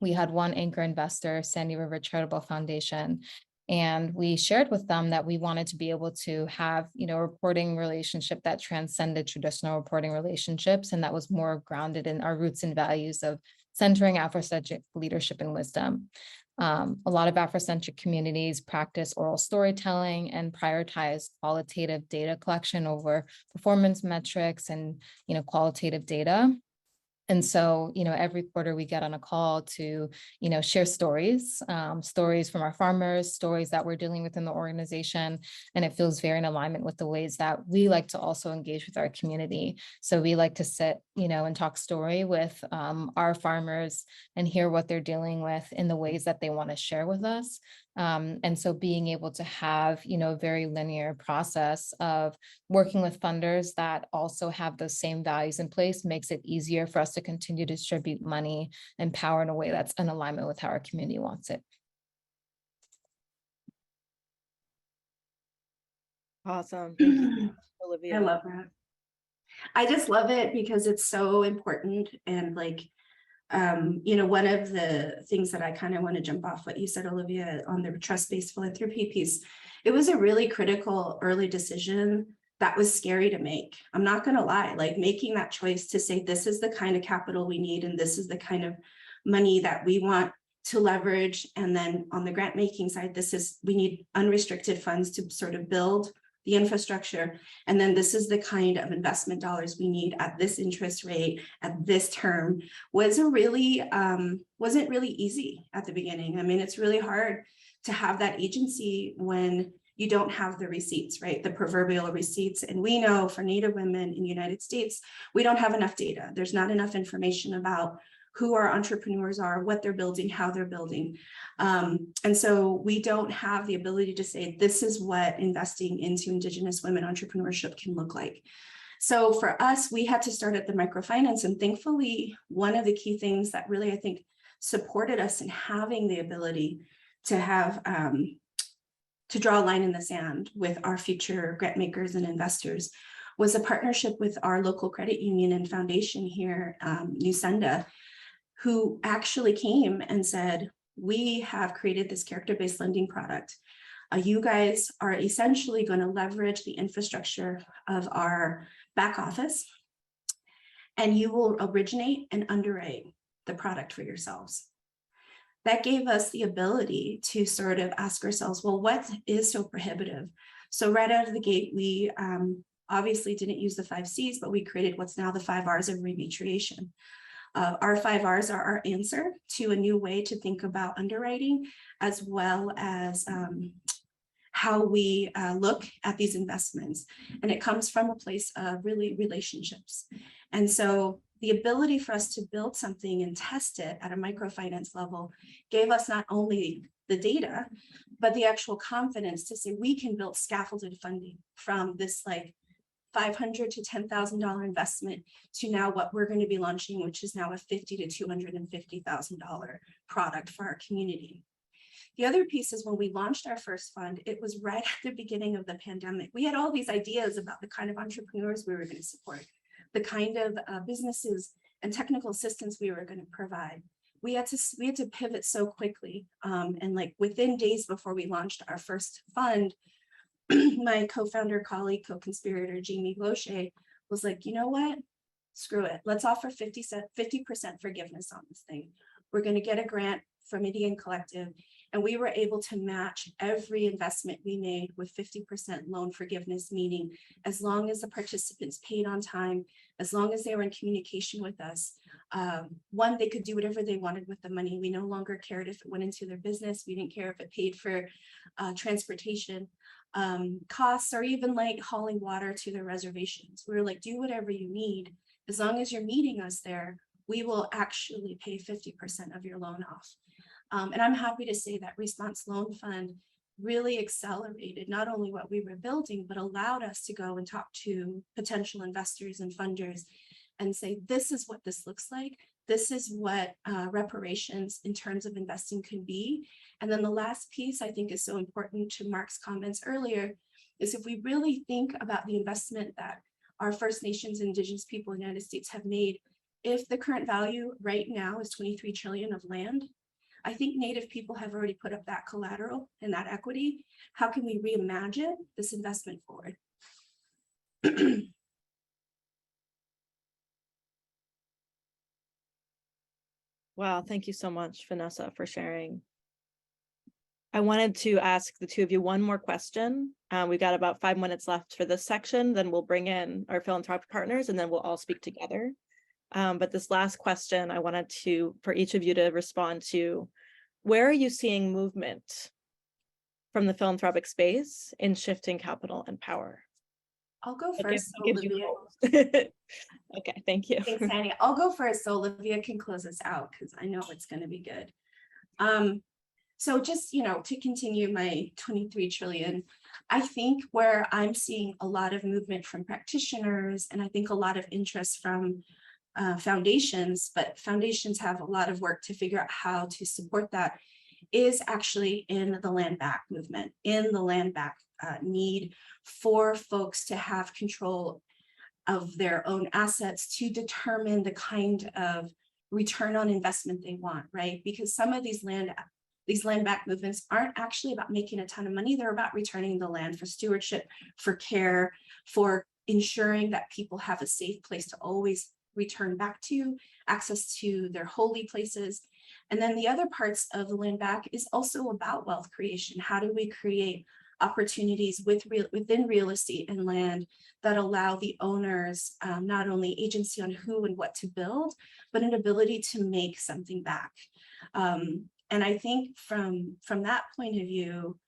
We had one anchor investor, Sandy River Charitable Foundation, and we shared with them that we wanted to be able to have, a reporting relationship that transcended traditional reporting relationships, and that was more grounded in our roots and values of centering Afrocentric leadership and wisdom. A lot of Afrocentric communities practice oral storytelling and prioritize qualitative data collection over performance metrics and, qualitative data. And so, every quarter we get on a call to, share stories from our farmers, stories that we're dealing with in the organization. And it feels very in alignment with the ways that we like to also engage with our community. So we like to sit, and talk story with our farmers and hear what they're dealing with in the ways that they want to share with us. And so being able to have, a very linear process of working with funders that also have those same values in place makes it easier for us to continue to distribute money and power in a way that's in alignment with how our community wants it. Awesome. Thank you, Olivia. I love that. I just love it because it's so important. And one of the things that I kind of want to jump off what you said, Olivia, on the trust-based philanthropy piece, it was a really critical early decision that was scary to make. I'm not going to lie, making that choice to say, this is the kind of capital we need, and this is the kind of money that we want to leverage. And then on the grant making side, we need unrestricted funds to sort of build the infrastructure. And then this is the kind of investment dollars we need at this interest rate, at this term, wasn't really easy at the beginning. I mean, it's really hard to have that agency when you don't have the receipts, right? The proverbial receipts. And we know for Native women in the United States, we don't have enough data. There's not enough information about who our entrepreneurs are, what they're building, how they're building. And so we don't have the ability to say, this is what investing into Indigenous women entrepreneurship can look like. So for us, we had to start at the microfinance. And thankfully, one of the key things that really, I think, supported us in having the ability to have, to draw a line in the sand with our future grant makers and investors was a partnership with our local credit union and foundation here, Nusenda, who actually came and said, we have created this character-based lending product. You guys are essentially going to leverage the infrastructure of our back office, and you will originate and underwrite the product for yourselves. That gave us the ability to sort of ask ourselves, well, what is so prohibitive? So right out of the gate, we obviously didn't use the 5 C's, but we created what's now the 5 R's of repatriation. Our 5 R's are our answer to a new way to think about underwriting, as well as how we look at these investments. And it comes from a place of really relationships. And so the ability for us to build something and test it at a microfinance level gave us not only the data, but the actual confidence to say we can build scaffolded funding from this $500 to $10,000 investment to now what we're going to be launching, which is now a $50,000 to $250,000 product for our community. The other piece is when we launched our first fund, it was right at the beginning of the pandemic. We had all these ideas about the kind of entrepreneurs we were going to support, the kind of businesses and technical assistance we were going to provide. we had to pivot so quickly. And like within days before we launched our first fund, my co-founder, colleague, co-conspirator, Jamie Bloche, was like, you know what? Screw it. Let's offer 50% forgiveness on this thing. We're going to get a grant from Indian Collective. And we were able to match every investment we made with 50% loan forgiveness, meaning as long as the participants paid on time, as long as they were in communication with us, one, they could do whatever they wanted with the money. We no longer cared if it went into their business. We didn't care if it paid for transportation costs, or even like hauling water to their reservations. We were like, do whatever you need. As long as you're meeting us there, we will actually pay 50% of your loan off. And I'm happy to say that Response Loan Fund really accelerated not only what we were building, but allowed us to go and talk to potential investors and funders and say, this is what this looks like. This is what reparations in terms of investing can be. And then the last piece I think is so important to Mark's comments earlier is if we really think about the investment that our First Nations, Indigenous people in the United States have made, if the current value right now is 23 trillion of land, I think Native people have already put up that collateral and that equity. How can we reimagine this investment forward? Wow, thank you so much, Vanessa, for sharing. I wanted to ask the two of you one more question. We've got about 5 minutes left for this section, then we'll bring in our philanthropic partners and then we'll all speak together. But this last question, I wanted for each of you to respond to, where are you seeing movement from the philanthropic space in shifting capital and power? I'll go first. Okay, thank you. Thanks, Annie. I'll go first so Olivia can close us out because I know it's going to be good. So just, to continue my 23 trillion, I think where I'm seeing a lot of movement from practitioners, and I think a lot of interest from foundations, but foundations have a lot of work to figure out how to support that, is actually in the land back movement, in the land back need for folks to have control of their own assets to determine the kind of return on investment they want, right? Because some of these land back movements aren't actually about making a ton of money. They're about returning the land for stewardship, for care, for ensuring that people have a safe place to always return back to, access to their holy places. And then the other parts of the land back is also about wealth creation. How do we create opportunities within real estate and land that allow the owners not only agency on who and what to build, but an ability to make something back. And I think from that point of view,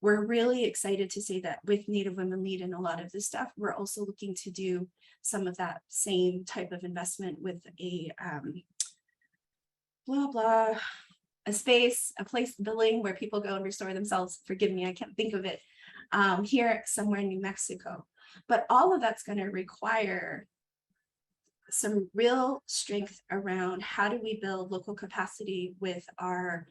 we're really excited to say that with Native Women Lead and a lot of this stuff, we're also looking to do some of that same type of investment with a a space, a place, building where people go and restore themselves. Forgive me, I can't think of it, here somewhere in New Mexico. But all of that's going to require some real strength around how do we build local capacity with our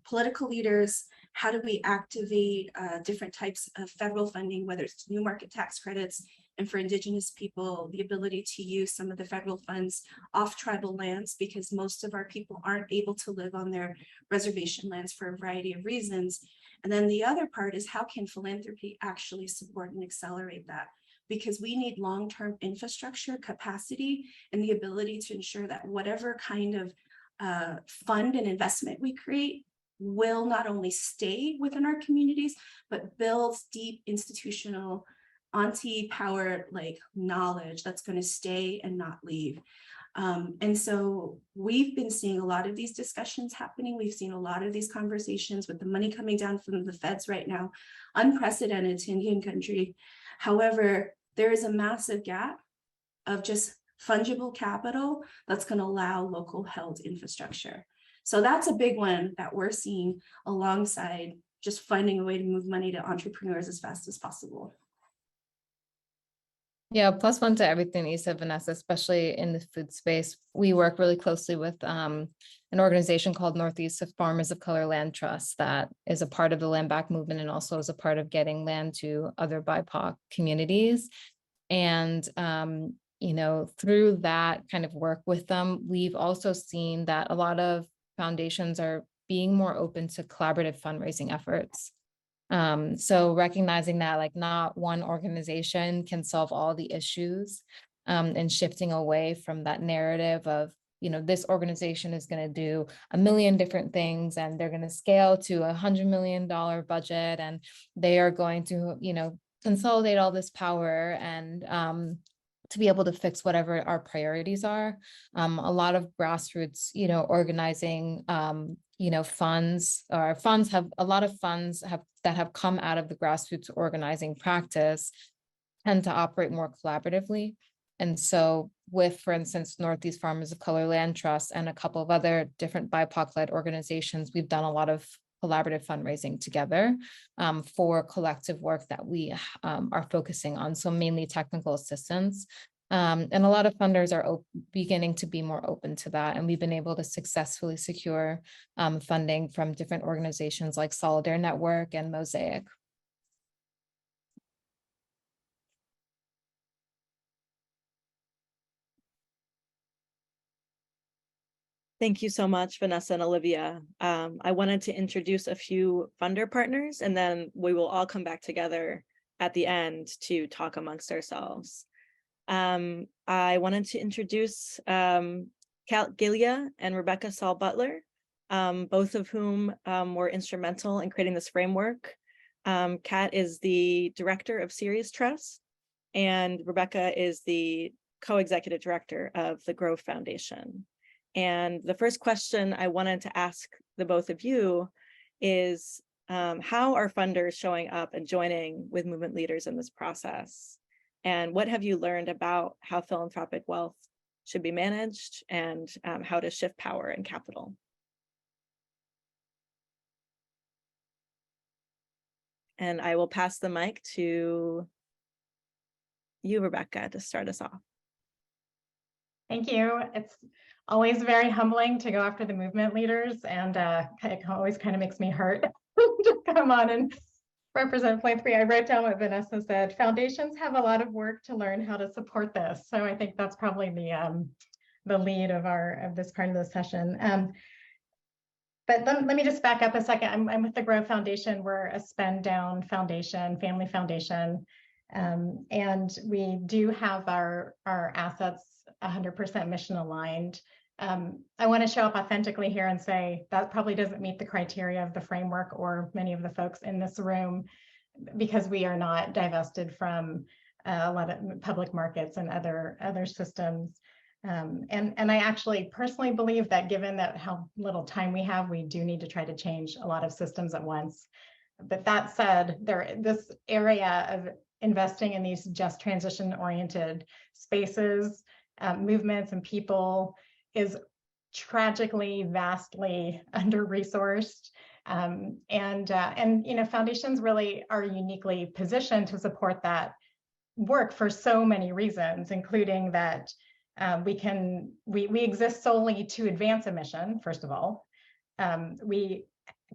political leaders. How do we activate different types of federal funding, whether it's new market tax credits, and for Indigenous people, the ability to use some of the federal funds off tribal lands, because most of our people aren't able to live on their reservation lands for a variety of reasons. And then the other part is how can philanthropy actually support and accelerate that? Because we need long-term infrastructure capacity and the ability to ensure that whatever kind of fund and investment we create will not only stay within our communities, but builds deep institutional anti-power knowledge that's going to stay and not leave. And so we've been seeing a lot of these discussions happening. We've seen a lot of these conversations with the money coming down from the feds right now, unprecedented to Indian country. However, there is a massive gap of just fungible capital that's going to allow local held infrastructure. So that's a big one that we're seeing alongside just finding a way to move money to entrepreneurs as fast as possible. Yeah, plus one to everything you said, Vanessa, especially in the food space. We work really closely with an organization called Northeast Farmers of Color Land Trust that is a part of the land back movement and also is a part of getting land to other BIPOC communities. And through that kind of work with them, we've also seen that a lot of foundations are being more open to collaborative fundraising efforts. So recognizing that like not one organization can solve all the issues, and shifting away from that narrative of, this organization is going to do a million different things and they're going to scale to $100 million budget and they are going to, consolidate all this power and to be able to fix whatever our priorities are. A lot of grassroots, organizing, funds have a lot of funds that have come out of the grassroots organizing practice tend to operate more collaboratively. And so with, for instance, Northeast Farmers of Color Land Trust and a couple of other different BIPOC-led organizations, we've done a lot of collaborative fundraising together for collective work that we are focusing on. So mainly technical assistance. And a lot of funders are beginning to be more open to that. And we've been able to successfully secure funding from different organizations like Solidare Network and Mosaic. Thank you so much, Vanessa and Olivia. I wanted to introduce a few funder partners, and then we will all come back together at the end to talk amongst ourselves. I wanted to introduce Kat Gilia and Rebecca Saul Butler, both of whom were instrumental in creating this framework. Kat is the director of Ceres Trust, and Rebecca is the co-executive director of the Grove Foundation. And the first question I wanted to ask the both of you is, how are funders showing up and joining with movement leaders in this process? And what have you learned about how philanthropic wealth should be managed and how to shift power and capital? And I will pass the mic to you, Rebecca, to start us off. Thank you. It's always very humbling to go after the movement leaders, and it always kind of makes me hurt to come on and represent Philanthropy. I wrote down what Vanessa said. Foundations have a lot of work to learn how to support this. So I think that's probably the lead of this part of the session. But let me just back up a second. I'm with the Grove Foundation. We're a spend down foundation, family foundation. And we do have our assets 100% mission aligned. I want to show up authentically here and say that probably doesn't meet the criteria of the framework or many of the folks in this room, because we are not divested from a lot of public markets and other systems. And I actually personally believe that given that how little time we have, we do need to try to change a lot of systems at once. But that said, this area of investing in these just transition oriented spaces, movements and people is tragically vastly under-resourced. And foundations really are uniquely positioned to support that work for so many reasons, including that we exist solely to advance a mission, first of all. We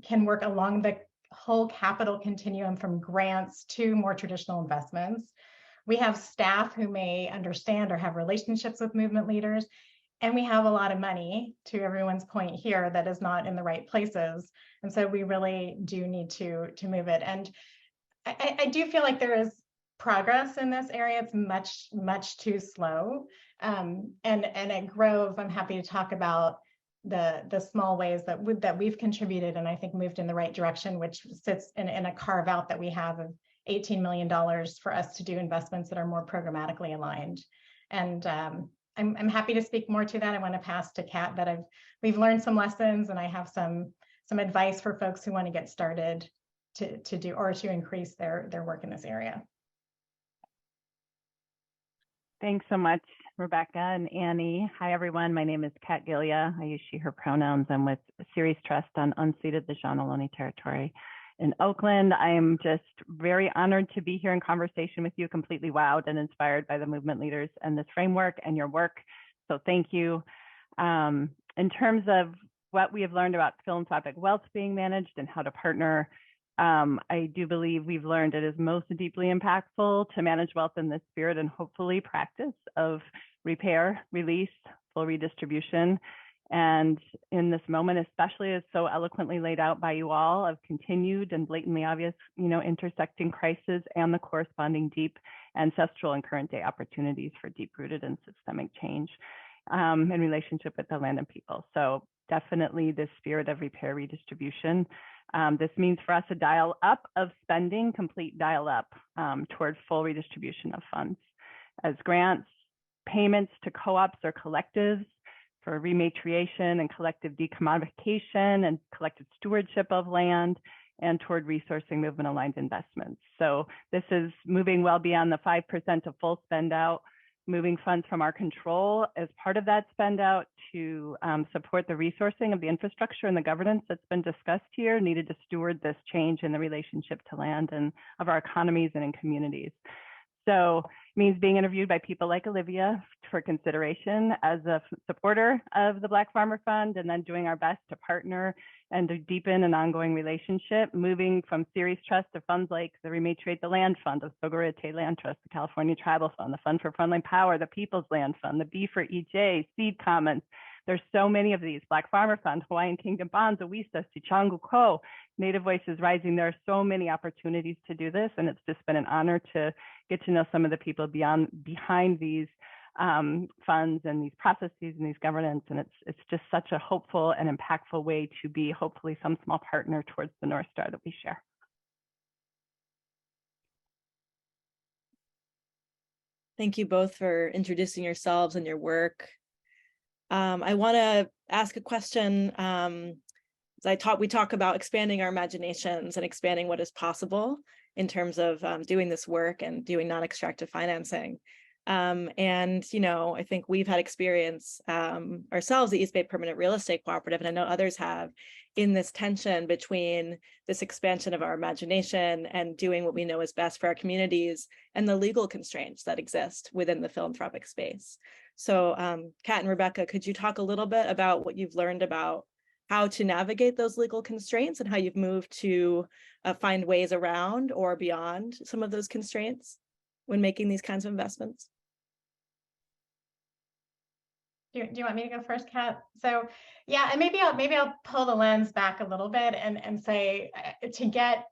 can work along the whole capital continuum from grants to more traditional investments. We have staff who may understand or have relationships with movement leaders, and we have a lot of money, to everyone's point here, that is not in the right places. And so we really do need to move it. And I do feel like there is progress in this area. It's much too slow. And at Grove, I'm happy to talk about the small ways that we've contributed and I think moved in the right direction, which sits in a carve out that we have of $18 million for us to do investments that are more programmatically aligned. And I'm happy to speak more to that. I want to pass to Kat, but we've learned some lessons, and I have some advice for folks who want to get started to do or to increase their work in this area. Thanks so much, Rebecca and Annie. Hi, everyone. My name is Kat Gilia. I use she, her pronouns. I'm with Ceres Trust on unceded the Jean Ohlone territory in Oakland. I am just very honored to be here in conversation with you, completely wowed and inspired by the movement leaders and this framework and your work. So thank you. In terms of what we have learned about philanthropic wealth being managed and how to partner I do believe we've learned it is most deeply impactful to manage wealth in this spirit and hopefully practice of repair, release, full redistribution. And in this moment, especially as so eloquently laid out by you all, of continued and blatantly obvious, intersecting crisis and the corresponding deep ancestral and current day opportunities for deep-rooted and systemic change in relationship with the land and people. So definitely this spirit of repair, redistribution. This means for us a dial up of spending, complete dial up toward full redistribution of funds as grants, payments to co-ops or collectives for rematriation and collective decommodification and collective stewardship of land, and toward resourcing movement aligned investments. So this is moving well beyond the 5% of full spend out, moving funds from our control as part of that spend out to support the resourcing of the infrastructure and the governance that's been discussed here, needed to steward this change in the relationship to land and of our economies and in communities. So it means being interviewed by people like Olivia for consideration as a supporter of the Black Farmer Fund, and then doing our best to partner and to deepen an ongoing relationship, moving from Ceres Trust to funds like the Rematriate the Land Fund, the Sogorea-Te Land Trust, the California Tribal Fund, the Fund for Frontline Power, the People's Land Fund, the B for EJ, Seed Commons. There's so many of these, Black Farmer Fund, Hawaiian Kingdom Bonds, Owisa, Sichangu Ko, Native Voices Rising. There are so many opportunities to do this, and it's just been an honor to get to know some of the people behind these funds and these processes and these governance, and it's just such a hopeful and impactful way to be hopefully some small partner towards the North Star that we share. Thank you both for introducing yourselves and your work. I want to ask a question. We talk about expanding our imaginations and expanding what is possible in terms of doing this work and doing non-extractive financing. And, I think we've had experience ourselves, the East Bay Permanent Real Estate Cooperative, and I know others have, in this tension between this expansion of our imagination and doing what we know is best for our communities and the legal constraints that exist within the philanthropic space. So Kat and Rebecca, could you talk a little bit about what you've learned about how to navigate those legal constraints and how you've moved to find ways around or beyond some of those constraints when making these kinds of investments? Do you want me to go first, Kat? So yeah, and maybe I'll pull the lens back a little bit and say to get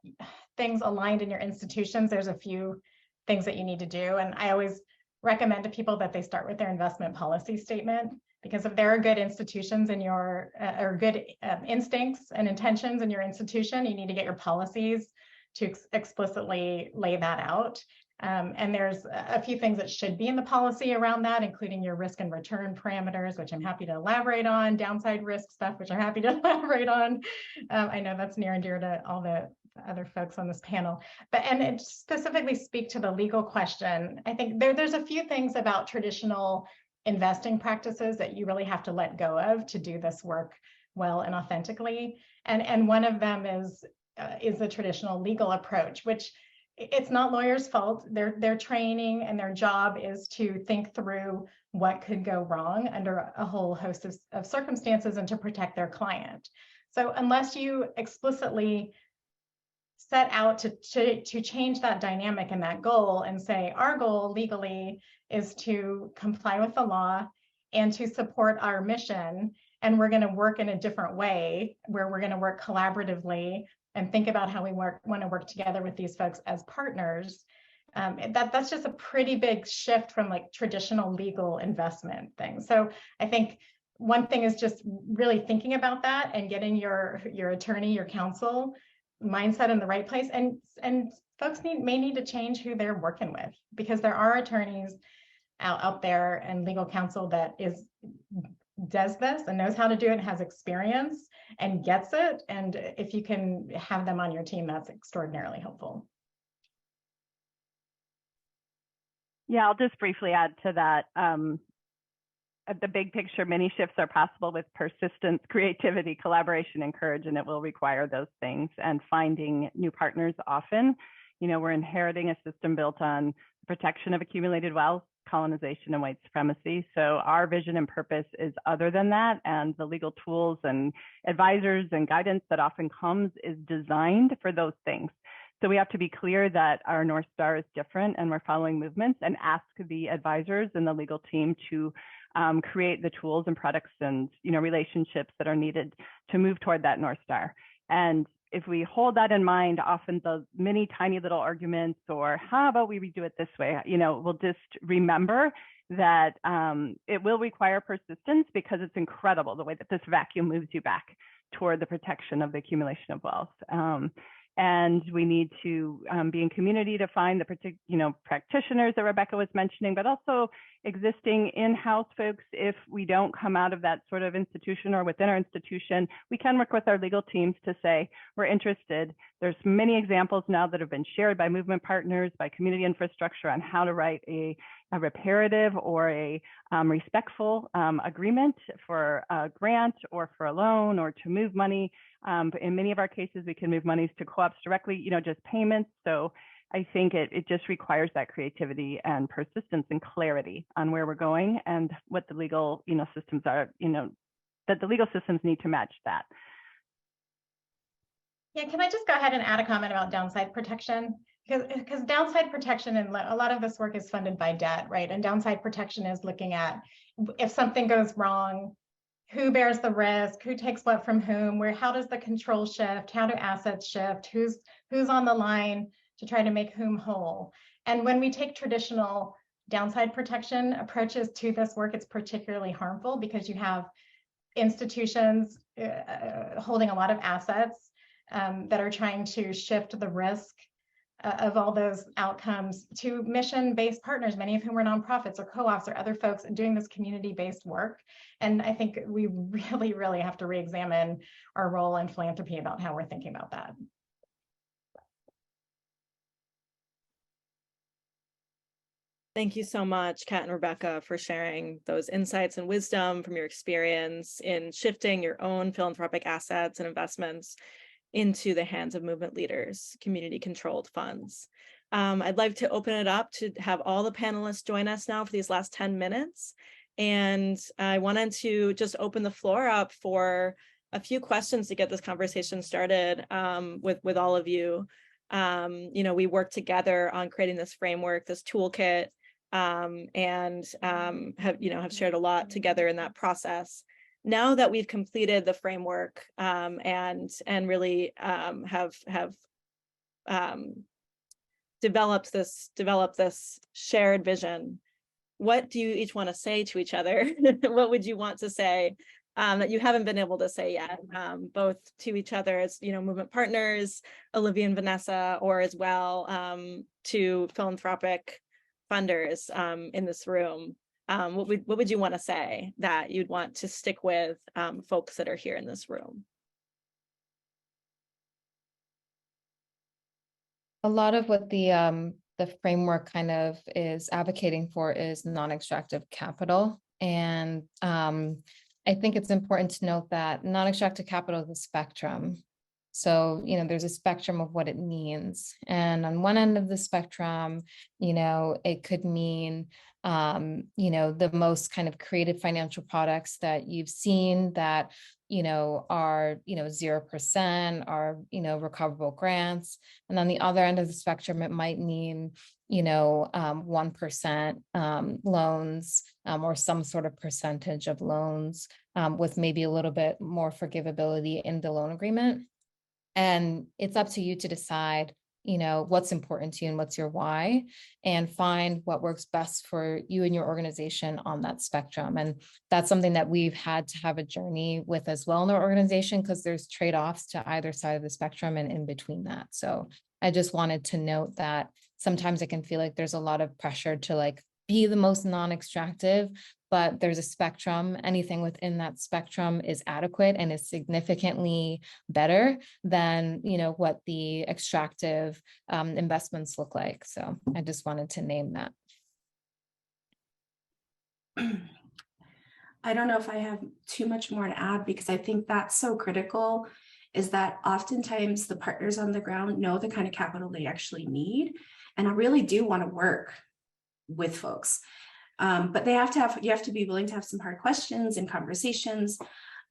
things aligned in your institutions, there's a few things that you need to do. And I always recommend to people that they start with their investment policy statement, because if there are good institutions in your or good instincts and intentions in your institution, you need to get your policies to explicitly lay that out. And there's a few things that should be in the policy around that, including your risk and return parameters, which I'm happy to elaborate on, downside risk stuff, which I'm happy to elaborate on. I know that's near and dear to all the other folks on this panel, and specifically speak to the legal question. I think there's a few things about traditional investing practices that you really have to let go of to do this work well and authentically. And one of them is the traditional legal approach, which it's not lawyers' fault. Their training and their job is to think through what could go wrong under a whole host of circumstances and to protect their client. So unless you explicitly set out to change that dynamic and that goal and say, our goal legally is to comply with the law and to support our mission, and we're going to work in a different way where we're going to work collaboratively and think about how we want to work together with these folks as partners, that's just a pretty big shift from like traditional legal investment things. So I think one thing is just really thinking about that and getting your attorney, your counsel mindset in the right place. And folks may need to change who they're working with, because there are attorneys out there and legal counsel that does this and knows how to do it, has experience and gets it. And if you can have them on your team, that's extraordinarily helpful. Yeah, I'll just briefly add to that. At the big picture, many shifts are possible with persistence, creativity, collaboration, and courage, and it will require those things. And finding new partners often, we're inheriting a system built on protection of accumulated wealth, colonization and white supremacy. So our vision and purpose is other than that, and the legal tools and advisors and guidance that often comes is designed for those things. So we have to be clear that our North Star is different and we're following movements, and ask the advisors and the legal team to create the tools and products and relationships that are needed to move toward that North Star. And if we hold that in mind, often the many tiny little arguments, or how about we redo it this way, we'll just remember that it will require persistence, because it's incredible the way that this vacuum moves you back toward the protection of the accumulation of wealth. And we need to be in community to find the practitioners that Rebecca was mentioning, but also existing in-house folks. If we don't come out of that sort of institution or within our institution, we can work with our legal teams to say, we're interested. There's many examples now that have been shared by movement partners, by community infrastructure, on how to write a reparative or a respectful agreement for a grant or for a loan or to move money. In many of our cases, we can move monies to co-ops directly, just payments. So I think it just requires that creativity and persistence and clarity on where we're going and what the legal, systems are, that the legal systems need to match that. Yeah, can I just go ahead and add a comment about downside protection? Because downside protection, and a lot of this work is funded by debt, right? And downside protection is looking at if something goes wrong, who bears the risk, who takes what from whom, how does the control shift, how do assets shift, who's on the line to try to make whom whole. And when we take traditional downside protection approaches to this work, it's particularly harmful, because you have institutions holding a lot of assets that are trying to shift the risk of all those outcomes to mission-based partners, many of whom are nonprofits or co-ops or other folks doing this community-based work. And I think we really, really have to re-examine our role in philanthropy about how we're thinking about that. Thank you so much, Kat and Rebecca, for sharing those insights and wisdom from your experience in shifting your own philanthropic assets and investments into the hands of movement leaders, community-controlled funds. I'd like to open it up to have all the panelists join us now for these last 10 minutes. And I wanted to just open the floor up for a few questions to get this conversation started with all of you. We worked together on creating this framework, this toolkit, and have shared a lot together in that process. Now that we've completed the framework and really have developed this shared vision, what do you each want to say to each other? What would you want to say that you haven't been able to say yet, both to each other as movement partners, Olivia and Vanessa, or as well to philanthropic funders in this room? What would you want to say that you'd want to stick with folks that are here in this room? A lot of what the framework kind of is advocating for is non-extractive capital. And I think it's important to note that non-extractive capital is a spectrum. So, there's a spectrum of what it means. And on one end of the spectrum, it could mean, the most kind of creative financial products that you've seen that, are, 0%, are, recoverable grants. And on the other end of the spectrum, it might mean, 1% loans or some sort of percentage of loans with maybe a little bit more forgivability in the loan agreement. And it's up to you to decide, what's important to you and what's your why, and find what works best for you and your organization on that spectrum. And that's something that we've had to have a journey with as well in our organization, because there's trade-offs to either side of the spectrum and in between that. So I just wanted to note that sometimes it can feel like there's a lot of pressure to be the most non-extractive, but there's a spectrum. Anything within that spectrum is adequate and is significantly better than what the extractive investments look like. So I just wanted to name that. I don't know if I have too much more to add, because I think that's so critical, is that oftentimes the partners on the ground know the kind of capital they actually need. And I really do want to work with folks. But you have to be willing to have some hard questions and conversations.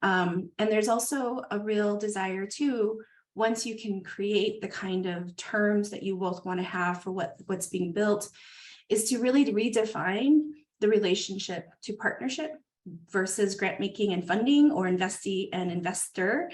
And there's also a real desire too, once you can create the kind of terms that you both want to have for what's being built, is to really redefine the relationship to partnership versus grant making and funding, or investee and investor,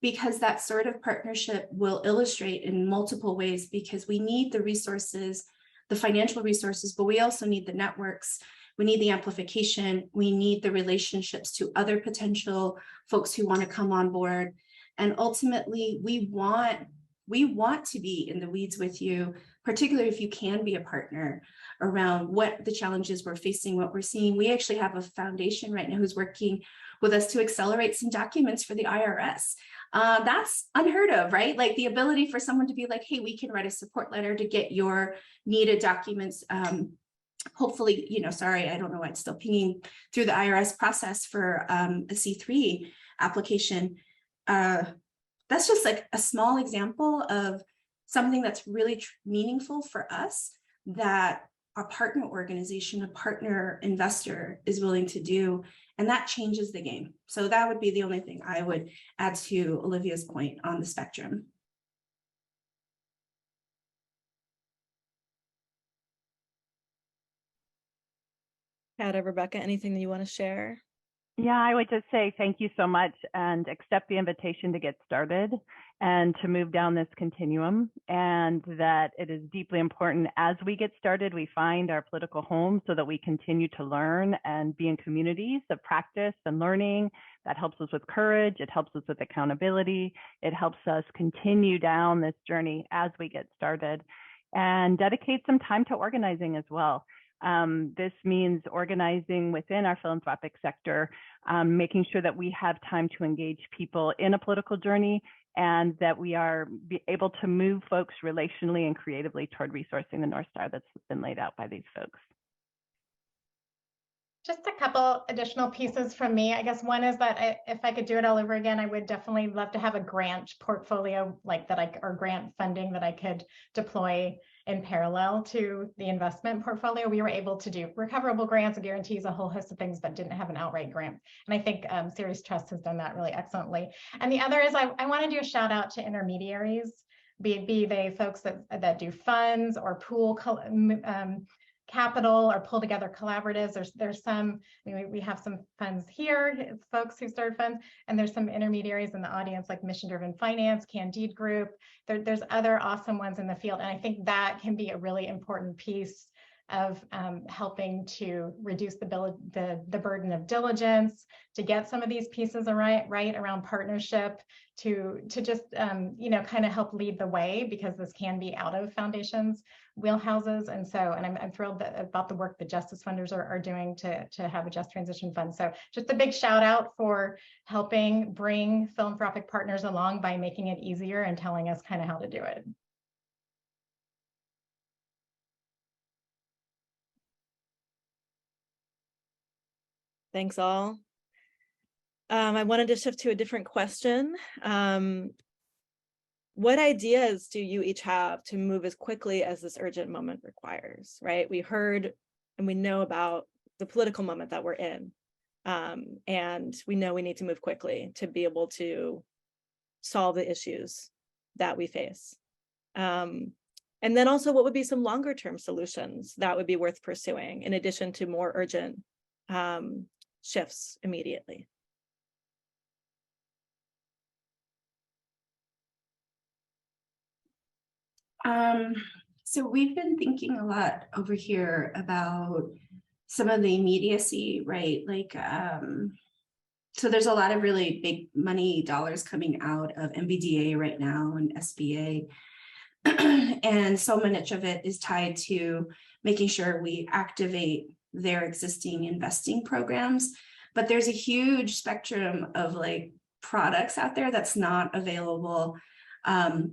because that sort of partnership will illustrate in multiple ways, because we need the resources, the financial resources, but we also need the networks. We need the amplification. We need the relationships to other potential folks who want to come on board. And ultimately, we want to be in the weeds with you, particularly if you can be a partner around what the challenges we're facing, what we're seeing. We actually have a foundation right now who's working with us to accelerate some documents for the IRS. That's unheard of, right? Like the ability for someone to be like, hey, we can write a support letter to get your needed documents. Hopefully, sorry, I don't know why it's still pinging through the IRS process for a C3 application. That's just like a small example of something that's really meaningful for us that our partner organization, a partner investor is willing to do, and that changes the game. So that would be the only thing I would add to Olivia's point on the spectrum. Kat or Rebecca, anything that you want to share? Yeah, I would just say thank you so much and accept the invitation to get started and to move down this continuum, and that it is deeply important as we get started, we find our political home so that we continue to learn and be in communities of practice and learning. That helps us with courage. It helps us with accountability. It helps us continue down this journey as we get started, and dedicate some time to organizing as well. This means organizing within our philanthropic sector, making sure that we have time to engage people in a political journey, and that we are able to move folks relationally and creatively toward resourcing the North Star that's been laid out by these folks. Just a couple additional pieces from me. I guess one is that if I could do it all over again, I would definitely love to have a grant portfolio like that, or grant funding that I could deploy in parallel to the investment portfolio. We were able to do recoverable grants, guarantees, a whole host of things, but didn't have an outright grant. And I think Ceres Trust has done that really excellently. And the other is I want to do a shout out to intermediaries, be they folks that do funds or pool capital or pull together collaboratives. There's some, we have some funds here, folks who start funds, and there's some intermediaries in the audience like Mission Driven Finance, Candide Group. There's other awesome ones in the field. And I think that can be a really important piece of helping to reduce the burden of diligence, to get some of these pieces right around partnership, to just kind of help lead the way, because this can be out of foundations wheelhouses. And I'm thrilled about the work that Justice Funders are doing to have a Just Transition Fund. So just a big shout out for helping bring philanthropic partners along by making it easier and telling us kind of how to do it. Thanks all. I wanted to shift to a different question. What ideas do you each have to move as quickly as this urgent moment requires, right? We heard and we know about the political moment that we're in. And we know we need to move quickly to be able to solve the issues that we face. And then also, what would be some longer term solutions that would be worth pursuing in addition to more urgent shifts immediately? So we've been thinking a lot over here about some of the immediacy, right? Like, so there's a lot of really big money dollars coming out of MBDA right now and SBA. And so much of it is tied to making sure we activate their existing investing programs. But there's a huge spectrum of like products out there that's not available,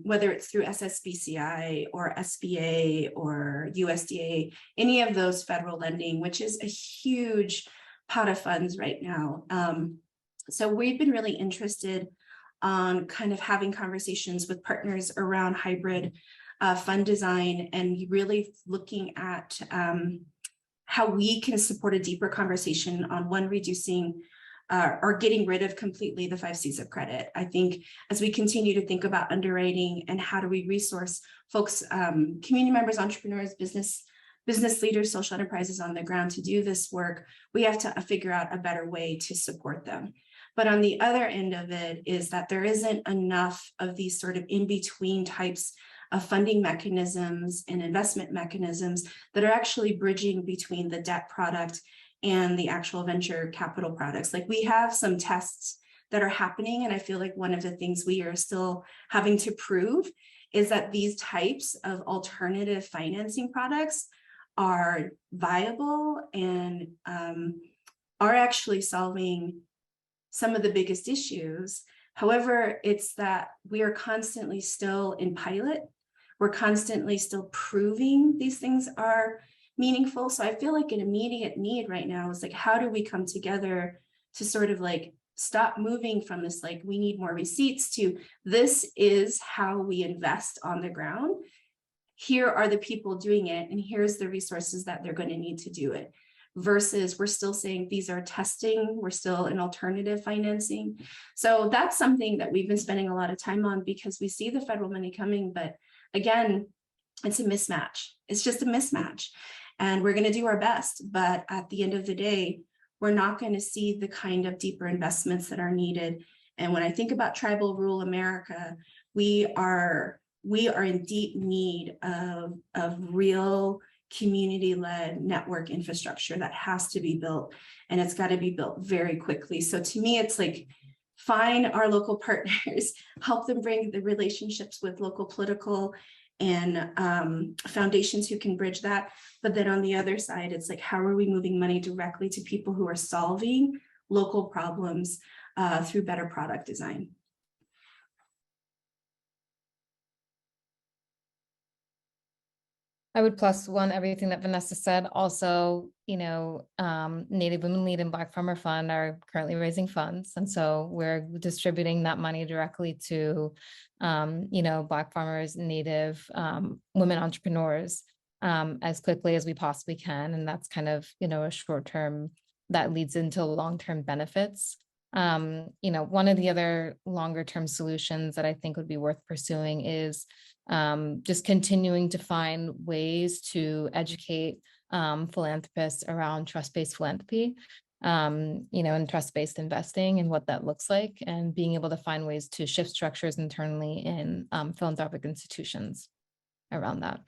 whether it's through SSBCI or SBA or USDA, any of those federal lending, which is a huge pot of funds right now. So we've been really interested on kind of having conversations with partners around hybrid fund design, and really looking at how we can support a deeper conversation on one, reducing or getting rid of completely the 5 Cs of credit. I think as we continue to think about underwriting and how do we resource folks, community members, entrepreneurs, business leaders, social enterprises on the ground to do this work, we have to figure out a better way to support them. But on the other end of it is that there isn't enough of these sort of in-between types of funding mechanisms and investment mechanisms that are actually bridging between the debt product and the actual venture capital products. Like, we have some tests that are happening, and I feel like one of the things we are still having to prove is that these types of alternative financing products are viable and are actually solving some of the biggest issues. However, it's that we are constantly still in pilot. We're constantly still proving these things are meaningful. So I feel like an immediate need right now is like, how do we come together to sort of like stop moving from this, like, we need more receipts, to this is how we invest on the ground. Here are the people doing it, and here's the resources that they're going to need to do it. Versus we're still saying these are testing, we're still in alternative financing. So that's something that we've been spending a lot of time on, because we see the federal money coming, but again, it's a mismatch. It's just a mismatch. And we're going to do our best, but at the end of the day, we're not going to see the kind of deeper investments that are needed. And when I think about tribal rural America, we are in deep need of real community-led network infrastructure that has to be built, and it's got to be built very quickly. So to me, it's like, find our local partners, help them bring the relationships with local political and foundations who can bridge that. But then on the other side, it's like, how are we moving money directly to people who are solving local problems through better product design? I would +1 everything that Vanessa said. Also, Native Women Lead and Black Farmer Fund are currently raising funds. And so we're distributing that money directly to, Black farmers, Native women entrepreneurs as quickly as we possibly can. And that's kind of, a short term that leads into long-term benefits. One of the other longer term solutions that I think would be worth pursuing is just continuing to find ways to educate philanthropists around trust-based philanthropy, and trust-based investing and what that looks like, and being able to find ways to shift structures internally in philanthropic institutions around that.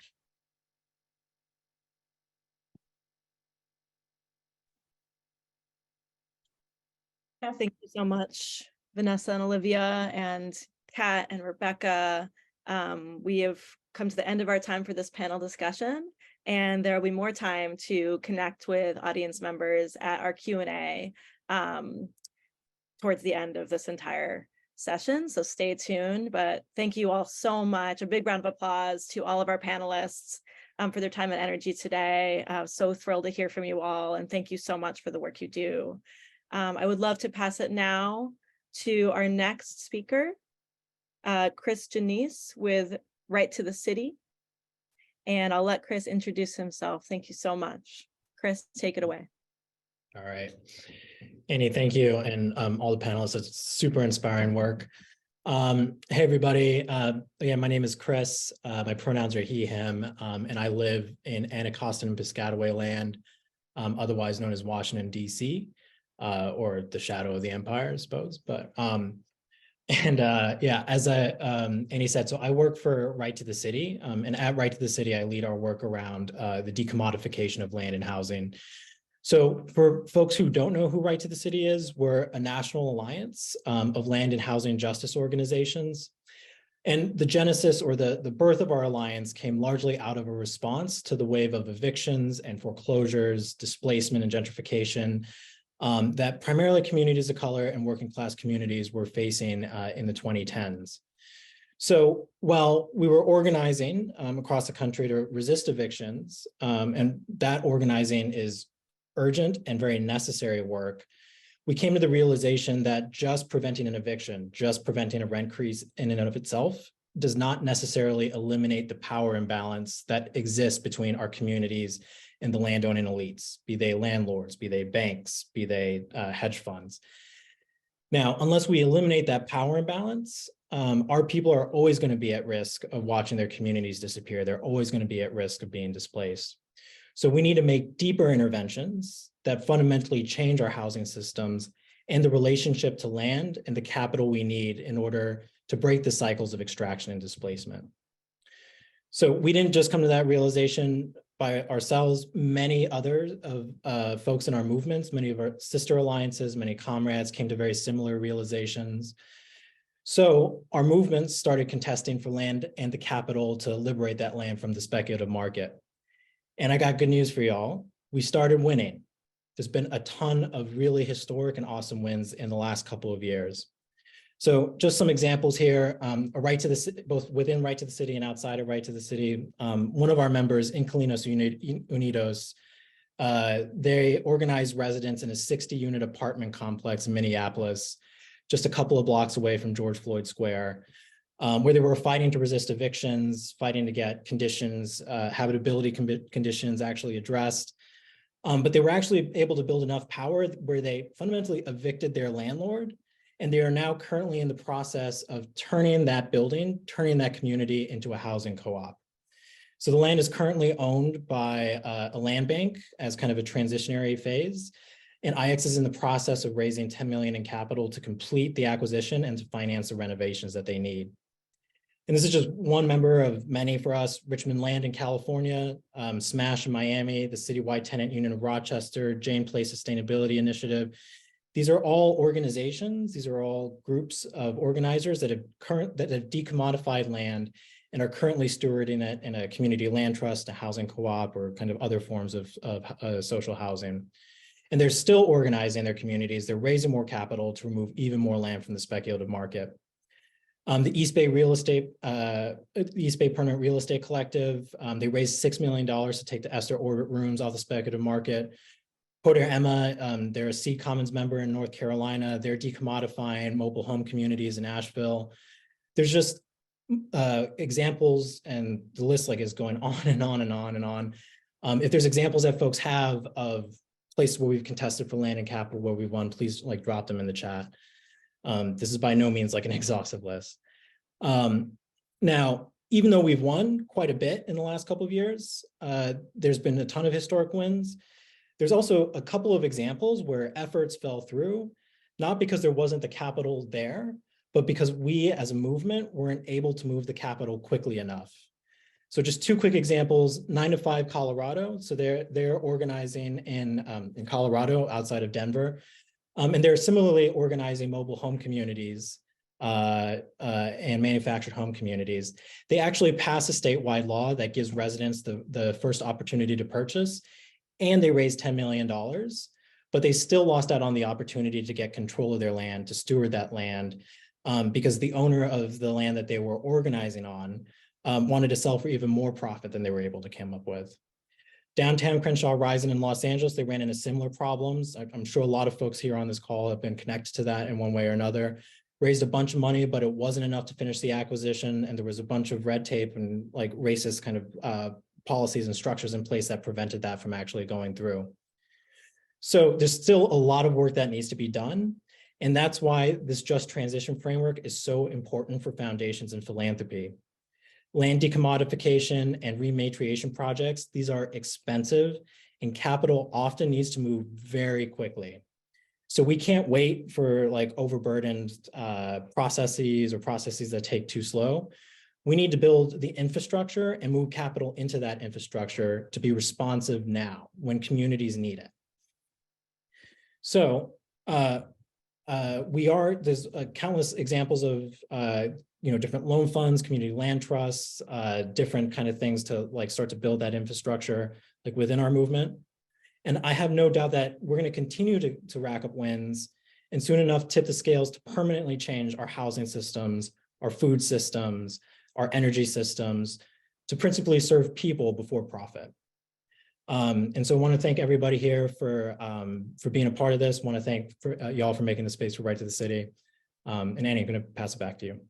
Yeah, thank you so much, Vanessa and Olivia and Kat and Rebecca. We have come to the end of our time for this panel discussion, and there will be more time to connect with audience members at our Q&A towards the end of this entire session. So stay tuned, but thank you all so much. A big round of applause to all of our panelists for their time and energy today. So thrilled to hear from you all, and thank you so much for the work you do. I would love to pass it now to our next speaker, Chris Janice with Right to the City. And I'll let Chris introduce himself. Thank you so much. Chris, take it away. All right. Annie, thank you. And all the panelists, it's super inspiring work. Hey, everybody. Again, my name is Chris. My pronouns are he, him, and I live in Anacostia and Piscataway land, otherwise known as Washington, D.C., or the shadow of the empire, I suppose. But as Annie said, so I work for Right to the City, and at Right to the City, I lead our work around the decommodification of land and housing. So for folks who don't know who Right to the City is, we're a national alliance of land and housing justice organizations. And the genesis, or the birth of our alliance, came largely out of a response to the wave of evictions and foreclosures, displacement and gentrification that primarily communities of color and working class communities were facing in the 2010s. So while we were organizing across the country to resist evictions, and that organizing is urgent and very necessary work, we came to the realization that just preventing an eviction, just preventing a rent increase in and of itself, does not necessarily eliminate the power imbalance that exists between our communities and the landowning elites, be they landlords, be they banks, be they hedge funds. Now, unless we eliminate that power imbalance, our people are always going to be at risk of watching their communities disappear. They're always going to be at risk of being displaced. So we need to make deeper interventions that fundamentally change our housing systems and the relationship to land and the capital we need in order to break the cycles of extraction and displacement. So we didn't just come to that realization by ourselves. Many others of folks in our movements, many of our sister alliances, many comrades came to very similar realizations. So our movements started contesting for land and the capital to liberate that land from the speculative market. And I got good news for y'all. We started winning. There's been a ton of really historic and awesome wins in the last couple of years. So just some examples here, a right to the city, both within Right to the City and outside of Right to the City. One of our members, Inquilinos Unidos, they organized residents in a 60-unit apartment complex in Minneapolis, just a couple of blocks away from George Floyd Square, where they were fighting to resist evictions, fighting to get conditions, habitability conditions actually addressed. But they were actually able to build enough power where they fundamentally evicted their landlord. And they are now currently in the process of turning that building, turning that community into a housing co-op. So the land is currently owned by a land bank as kind of a transitionary phase. And IX is in the process of raising 10 million in capital to complete the acquisition and to finance the renovations that they need. And this is just one member of many for us: Richmond Land in California, SMASH in Miami, the Citywide Tenant Union of Rochester, Jane Place Sustainability Initiative. These are all organizations, these are all groups of organizers that have decommodified land and are currently stewarding it in a community land trust, a housing co-op, or kind of other forms of social housing. And they're still organizing their communities. They're raising more capital to remove even more land from the speculative market. The East Bay Permanent Real Estate Collective, they raised $6 million to take the Esther Orbit rooms off the speculative market. Porter Emma, they're a Sea Commons member in North Carolina. They're decommodifying mobile home communities in Asheville. There's just examples, and the list is going on and on and on and on. If there's examples that folks have of places where we've contested for land and capital where we've won, please drop them in the chat. This is by no means an exhaustive list. Now, even though we've won quite a bit in the last couple of years, there's been a ton of historic wins. There's also a couple of examples where efforts fell through, not because there wasn't the capital there, but because we as a movement weren't able to move the capital quickly enough. So just two quick examples: 9 to 5 Colorado. So they're organizing in Colorado outside of Denver. And they're similarly organizing mobile home communities and manufactured home communities. They actually passed a statewide law that gives residents the first opportunity to purchase, and they raised $10 million, but they still lost out on the opportunity to get control of their land, to steward that land, because the owner of the land that they were organizing on wanted to sell for even more profit than they were able to come up with. Downtown Crenshaw Rising in Los Angeles, they ran into similar problems. I'm sure a lot of folks here on this call have been connected to that in one way or another. Raised a bunch of money, but it wasn't enough to finish the acquisition, and there was a bunch of red tape and racist kind of policies and structures in place that prevented that from actually going through. So there's still a lot of work that needs to be done. And that's why this just transition framework is so important for foundations and philanthropy. Land decommodification and rematriation projects, these are expensive, and capital often needs to move very quickly. So we can't wait for overburdened processes or processes that take too slow. We need to build the infrastructure and move capital into that infrastructure to be responsive now when communities need it. So there's countless examples of different loan funds, community land trusts, different kind of things to start to build that infrastructure within our movement. And I have no doubt that we're going to continue to rack up wins, and soon enough tip the scales to permanently change our housing systems, our food systems, our energy systems, to principally serve people before profit. And so I want to thank everybody here for being a part of this. I want to thank y'all for making the space for Right to the City. And Annie, I'm going to pass it back to you.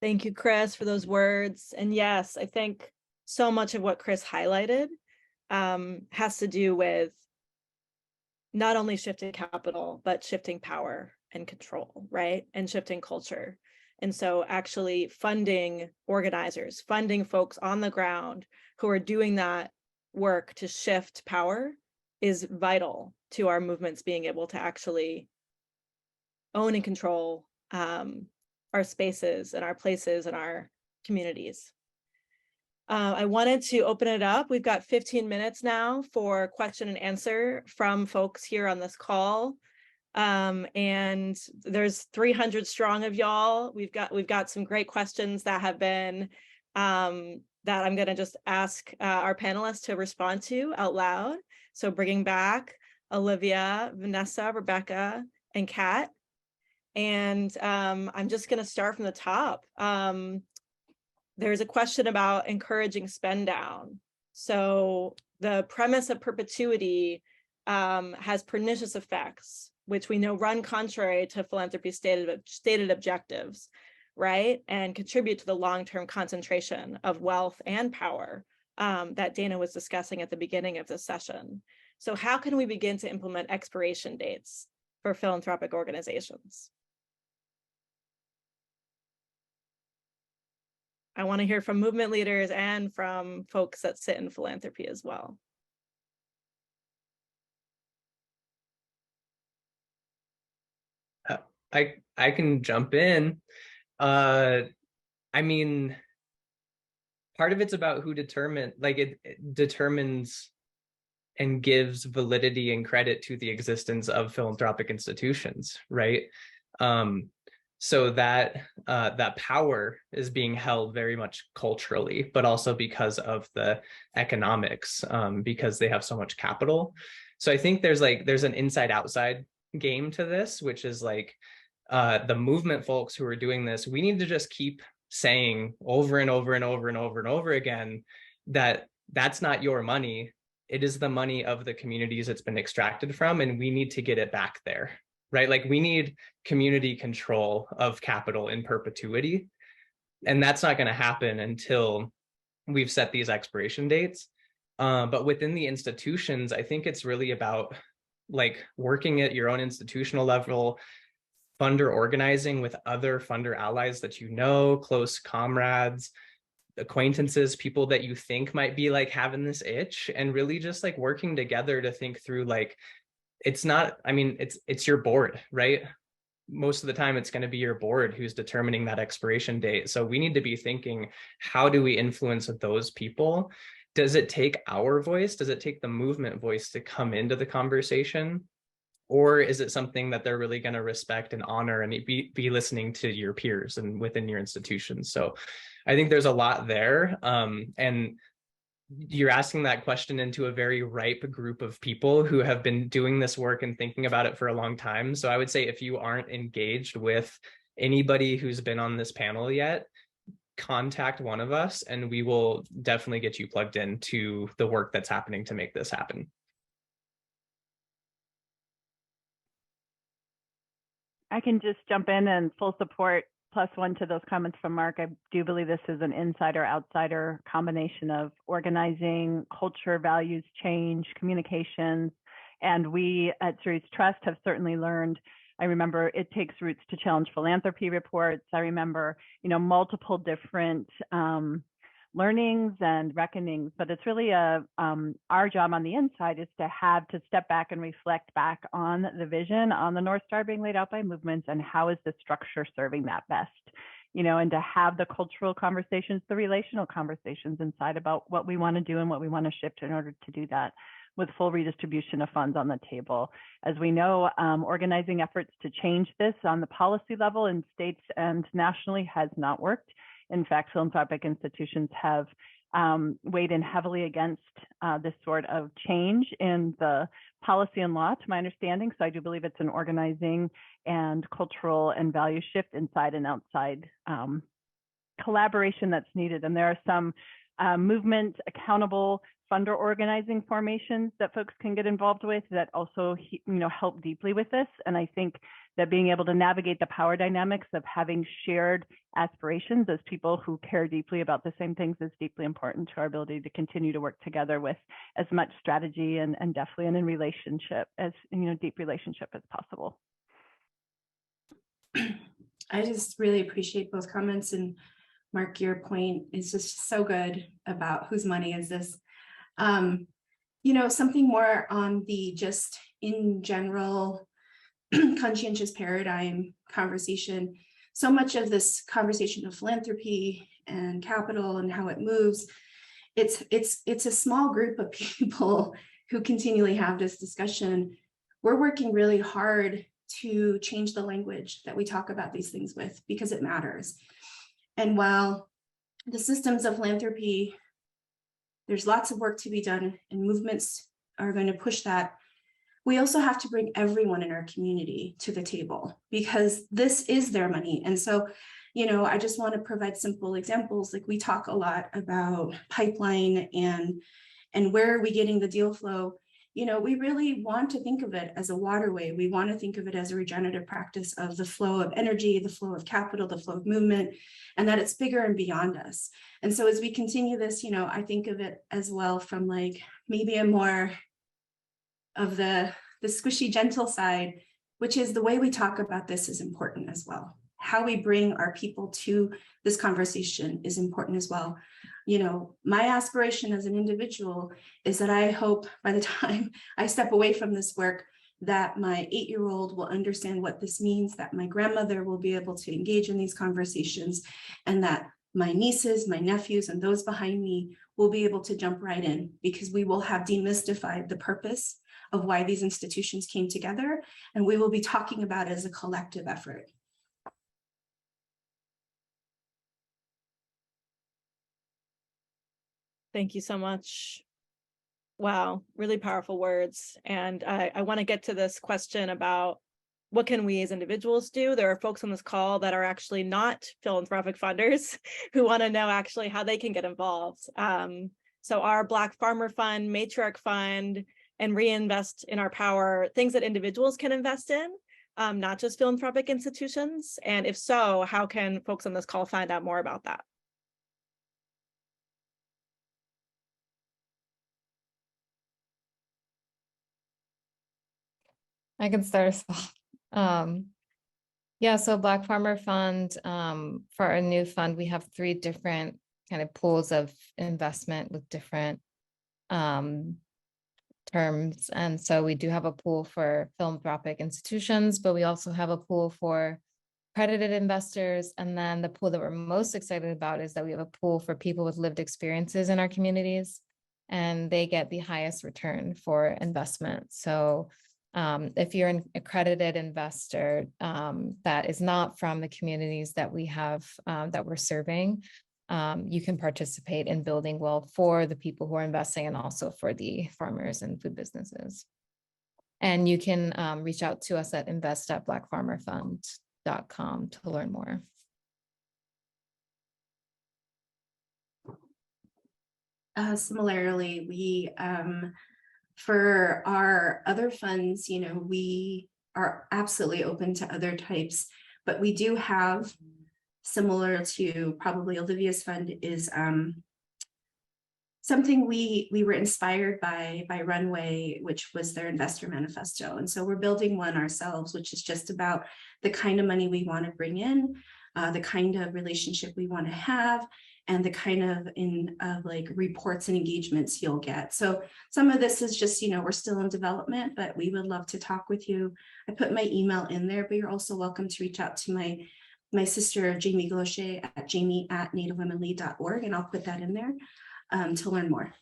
Thank you, Chris, for those words. And yes, I think so much of what Chris highlighted has to do with not only shifting capital, but shifting power and control, right? And shifting culture. And so actually funding organizers, funding folks on the ground who are doing that work to shift power is vital to our movements being able to actually own and control our spaces and our places and our communities. I wanted to open it up. We've got 15 minutes now for question and answer from folks here on this call. And there's 300 strong of y'all. We've got some great questions that have been that I'm going to just ask our panelists to respond to out loud. So bringing back Olivia, Vanessa, Rebecca, and Kat. And I'm just going to start from the top. There's a question about encouraging spend down. So the premise of perpetuity has pernicious effects, which we know run contrary to philanthropy's stated objectives, right? And contribute to the long-term concentration of wealth and power that Dana was discussing at the beginning of this session. So how can we begin to implement expiration dates for philanthropic organizations? I want to hear from movement leaders and from folks that sit in philanthropy as well. I can jump in. I mean, part of it's about who it determines and gives validity and credit to the existence of philanthropic institutions, right? So that that power is being held very much culturally, but also because of the economics, because they have so much capital. So I think there's an inside-outside game to this, which is like the movement folks who are doing this, we need to just keep saying over and over and over and over and over again that that's not your money. It is the money of the communities it's been extracted from, and we need to get it back there, right? Like we need community control of capital in perpetuity. And that's not going to happen until we've set these expiration dates. But within the institutions, I think it's really about like working at your own institutional level, funder organizing with other funder allies that you know, close comrades, acquaintances, people that you think might be like having this itch, and really just like working together to think through like, it's not, I mean, it's your board, right? Most of the time it's going to be your board who's determining that expiration date. So we need to be thinking, how do we influence those people? Does it take our voice? Does it take the movement voice to come into the conversation? Or is it something that they're really going to respect and honor and be listening to your peers and within your institutions? So I think there's a lot there. And you're asking that question into a very ripe group of people who have been doing this work and thinking about it for a long time. So I would say if you aren't engaged with anybody who's been on this panel yet, contact one of us and we will definitely get you plugged into the work that's happening to make this happen. I can just jump in and full support +1 to those comments from Mark. I do believe this is an insider-outsider combination of organizing, culture, values, change, communications, and we at Ceres Trust have certainly learned. I remember It Takes Roots to Challenge Philanthropy reports. I remember, multiple different learnings and reckonings, but it's really our job on the inside is to step back and reflect back on the vision, on the North Star being laid out by movements, and how is the structure serving that best, and to have the cultural conversations, the relational conversations inside about what we want to do and what we want to shift in order to do that, with full redistribution of funds on the table. As we know, organizing efforts to change this on the policy level in states and nationally has not worked. In fact, philanthropic institutions have weighed in heavily against this sort of change in the policy and law, to my understanding. So I do believe it's an organizing and cultural and value shift inside and outside collaboration that's needed. And there are some movement accountable funder organizing formations that folks can get involved with that also help deeply with this. And I think that being able to navigate the power dynamics of having shared aspirations as people who care deeply about the same things is deeply important to our ability to continue to work together with as much strategy and definitely in relationship as, deep relationship as possible. I just really appreciate both comments, and Mark, your point is just so good about whose money is this. Something more on the just in general conscientious paradigm conversation. So much of this conversation of philanthropy and capital and how it moves, it's a small group of people who continually have this discussion. We're working really hard to change the language that we talk about these things with, because it matters. And while the systems of philanthropy, there's lots of work to be done and movements are going to push that, we also have to bring everyone in our community to the table, because this is their money. And so, I just want to provide simple examples. Like, we talk a lot about pipeline and where are we getting the deal flow. We really want to think of it as a waterway. We want to think of it as a regenerative practice of the flow of energy, the flow of capital, the flow of movement, and that it's bigger and beyond us. And so as we continue this, I think of it as well from like maybe a more of the squishy, gentle side, which is the way we talk about this is important as well. How we bring our people to this conversation is important as well. My aspiration as an individual is that I hope by the time I step away from this work, that my 8-year-old will understand what this means, that my grandmother will be able to engage in these conversations, and that my nieces, my nephews, and those behind me will be able to jump right in, because we will have demystified the purpose of why these institutions came together, and we will be talking about it as a collective effort. Thank you so much. Wow, really powerful words. And I want to get to this question about what can we as individuals do? There are folks on this call that are actually not philanthropic funders who want to know actually how they can get involved. So our Black Farmer Fund, Matriarch Fund, and Reinvest in Our Power, things that individuals can invest in, not just philanthropic institutions. And if so, how can folks on this call find out more about that? I can start us off. Yeah, so Black Farmer Fund, for our new fund, we have 3 different kind of pools of investment with different terms. And so we do have a pool for philanthropic institutions, but we also have a pool for accredited investors. And then the pool that we're most excited about is that we have a pool for people with lived experiences in our communities, and they get the highest return for investment. So if you're an accredited investor that is not from the communities that we have, that we're serving, you can participate in building wealth for the people who are investing and also for the farmers and food businesses. And you can reach out to us at invest@blackfarmerfund.com to learn more. Similarly, we for our other funds, we are absolutely open to other types, but we do have, similar to probably Olivia's fund, is something we were inspired by Runway, which was their investor manifesto. And so we're building one ourselves, which is just about the kind of money we want to bring in, the kind of relationship we want to have, and the kind of like reports and engagements you'll get. So some of this is just, we're still in development, but we would love to talk with you. I put my email in there, but you're also welcome to reach out to my sister, Jamie Gaucher, at jamie@nativewomenlead.org, and I'll put that in there to learn more.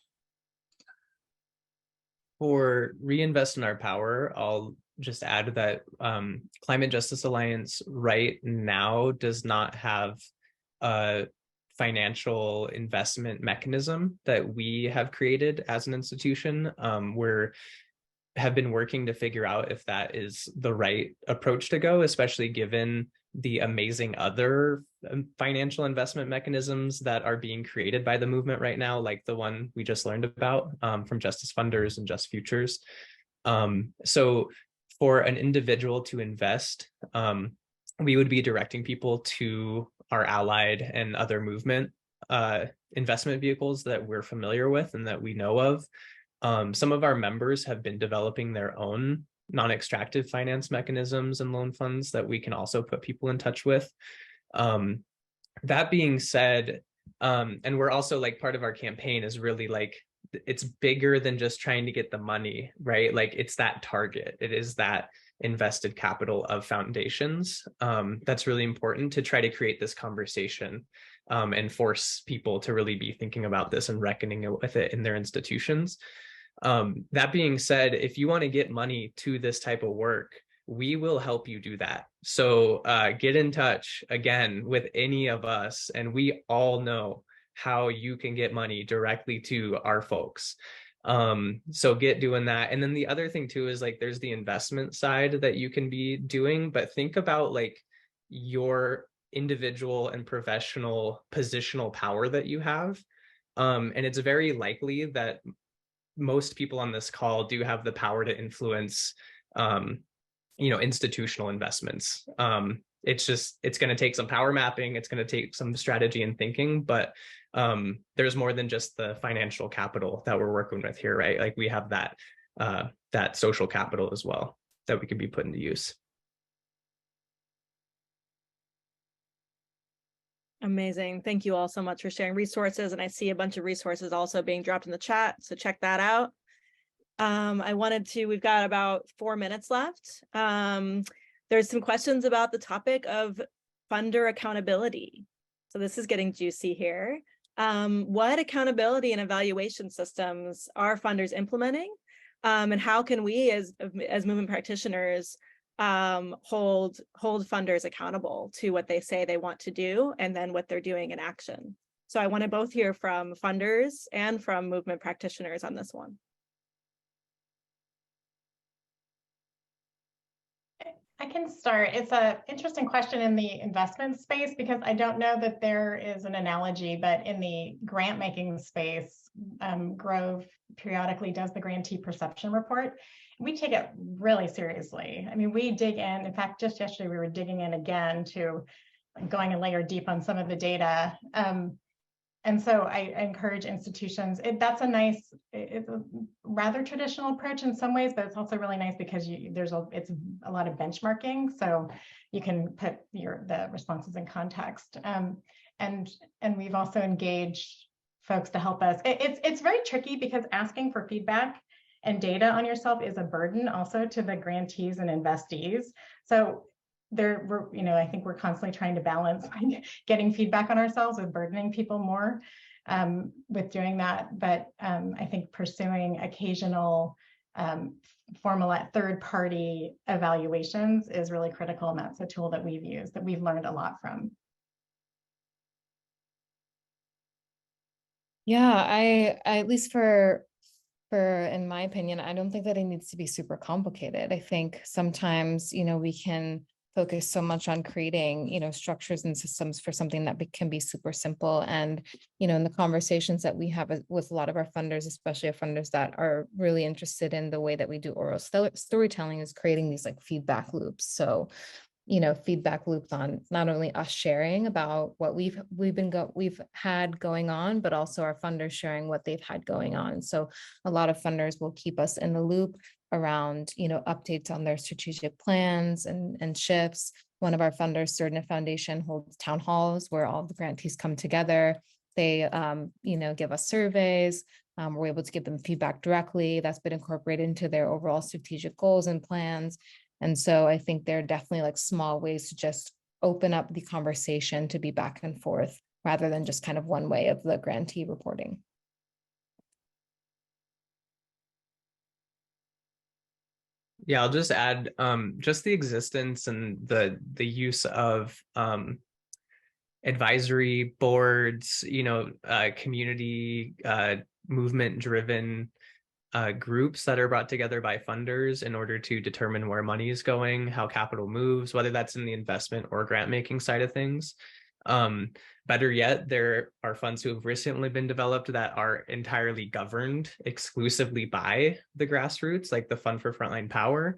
For Reinvest in Our Power, I'll just add that Climate Justice Alliance right now does not have a financial investment mechanism that we have created as an institution. We're have been working to figure out if that is the right approach to go, especially given the amazing other financial investment mechanisms that are being created by the movement right now, like the one we just learned about from Justice Funders and Just Futures. So for an individual to invest, we would be directing people to our allied and other movement investment vehicles that we're familiar with and that we know of. Some of our members have been developing their own non-extractive finance mechanisms and loan funds that we can also put people in touch with. That being said, and we're also like, part of our campaign is really like, it's bigger than just trying to get the money, right? Like it's that target. It is that invested capital of foundations. That's really important to try to create this conversation and force people to really be thinking about this and reckoning with it in their institutions. That being said, if you want to get money to this type of work, we will help you do that. So get in touch again with any of us, and we all know how you can get money directly to our folks. So get doing that. And then the other thing too is like, there's the investment side that you can be doing, but think about like your individual and professional positional power that you have. And it's very likely that most people on this call do have the power to influence, institutional investments. It's going to take some power mapping. It's going to take some strategy and thinking, but there's more than just the financial capital that we're working with here, right? Like we have that social capital as well that we can be put into use. Amazing. Thank you all so much for sharing resources. And I see a bunch of resources also being dropped in the chat, so check that out. We've got about 4 minutes left. There's some questions about the topic of funder accountability. So this is getting juicy here. What accountability and evaluation systems are funders implementing? And how can we as movement practitioners hold funders accountable to what they say they want to do and then what they're doing in action? So I want to both hear from funders and from movement practitioners on this one. I can start. It's an interesting question in the investment space because I don't know that there is an analogy, but in the grant making space, Grove periodically does the grantee perception report. We take it really seriously. I mean, we dig in. In fact, just yesterday we were digging in again to going a layer deep on some of the data. And so I encourage institutions. It's a rather traditional approach in some ways, but it's also really nice because it's a lot of benchmarking, so you can put the responses in context. And we've also engaged folks to help us. It's very tricky because asking for feedback and data on yourself is a burden also to the grantees and investees. So I think we're constantly trying to balance getting feedback on ourselves with burdening people more with doing that. But I think pursuing occasional formal third-party evaluations is really critical, and that's a tool that we've used, that we've learned a lot from. Yeah, I at least for in my opinion, I don't think that it needs to be super complicated. I think sometimes, we can focus so much on creating, structures and systems for something that can be super simple. And, in the conversations that we have with a lot of our funders, especially our funders that are really interested in the way that we do oral storytelling, is creating these like feedback loops. So, feedback loops on not only us sharing about what we've had going on, but also our funders sharing what they've had going on. So a lot of funders will keep us in the loop around, updates on their strategic plans and shifts. One of our funders, Surdna Foundation, holds town halls where all the grantees come together. They, give us surveys. We're able to give them feedback directly. That's been incorporated into their overall strategic goals and plans. And so I think there are definitely like small ways to just open up the conversation to be back and forth rather than just kind of one way of the grantee reporting. Yeah, I'll just add just the existence and the use of advisory boards, community movement driven groups that are brought together by funders in order to determine where money is going, how capital moves, whether that's in the investment or grant making side of things. Better yet, there are funds who have recently been developed that are entirely governed exclusively by the grassroots, like the Fund for Frontline Power.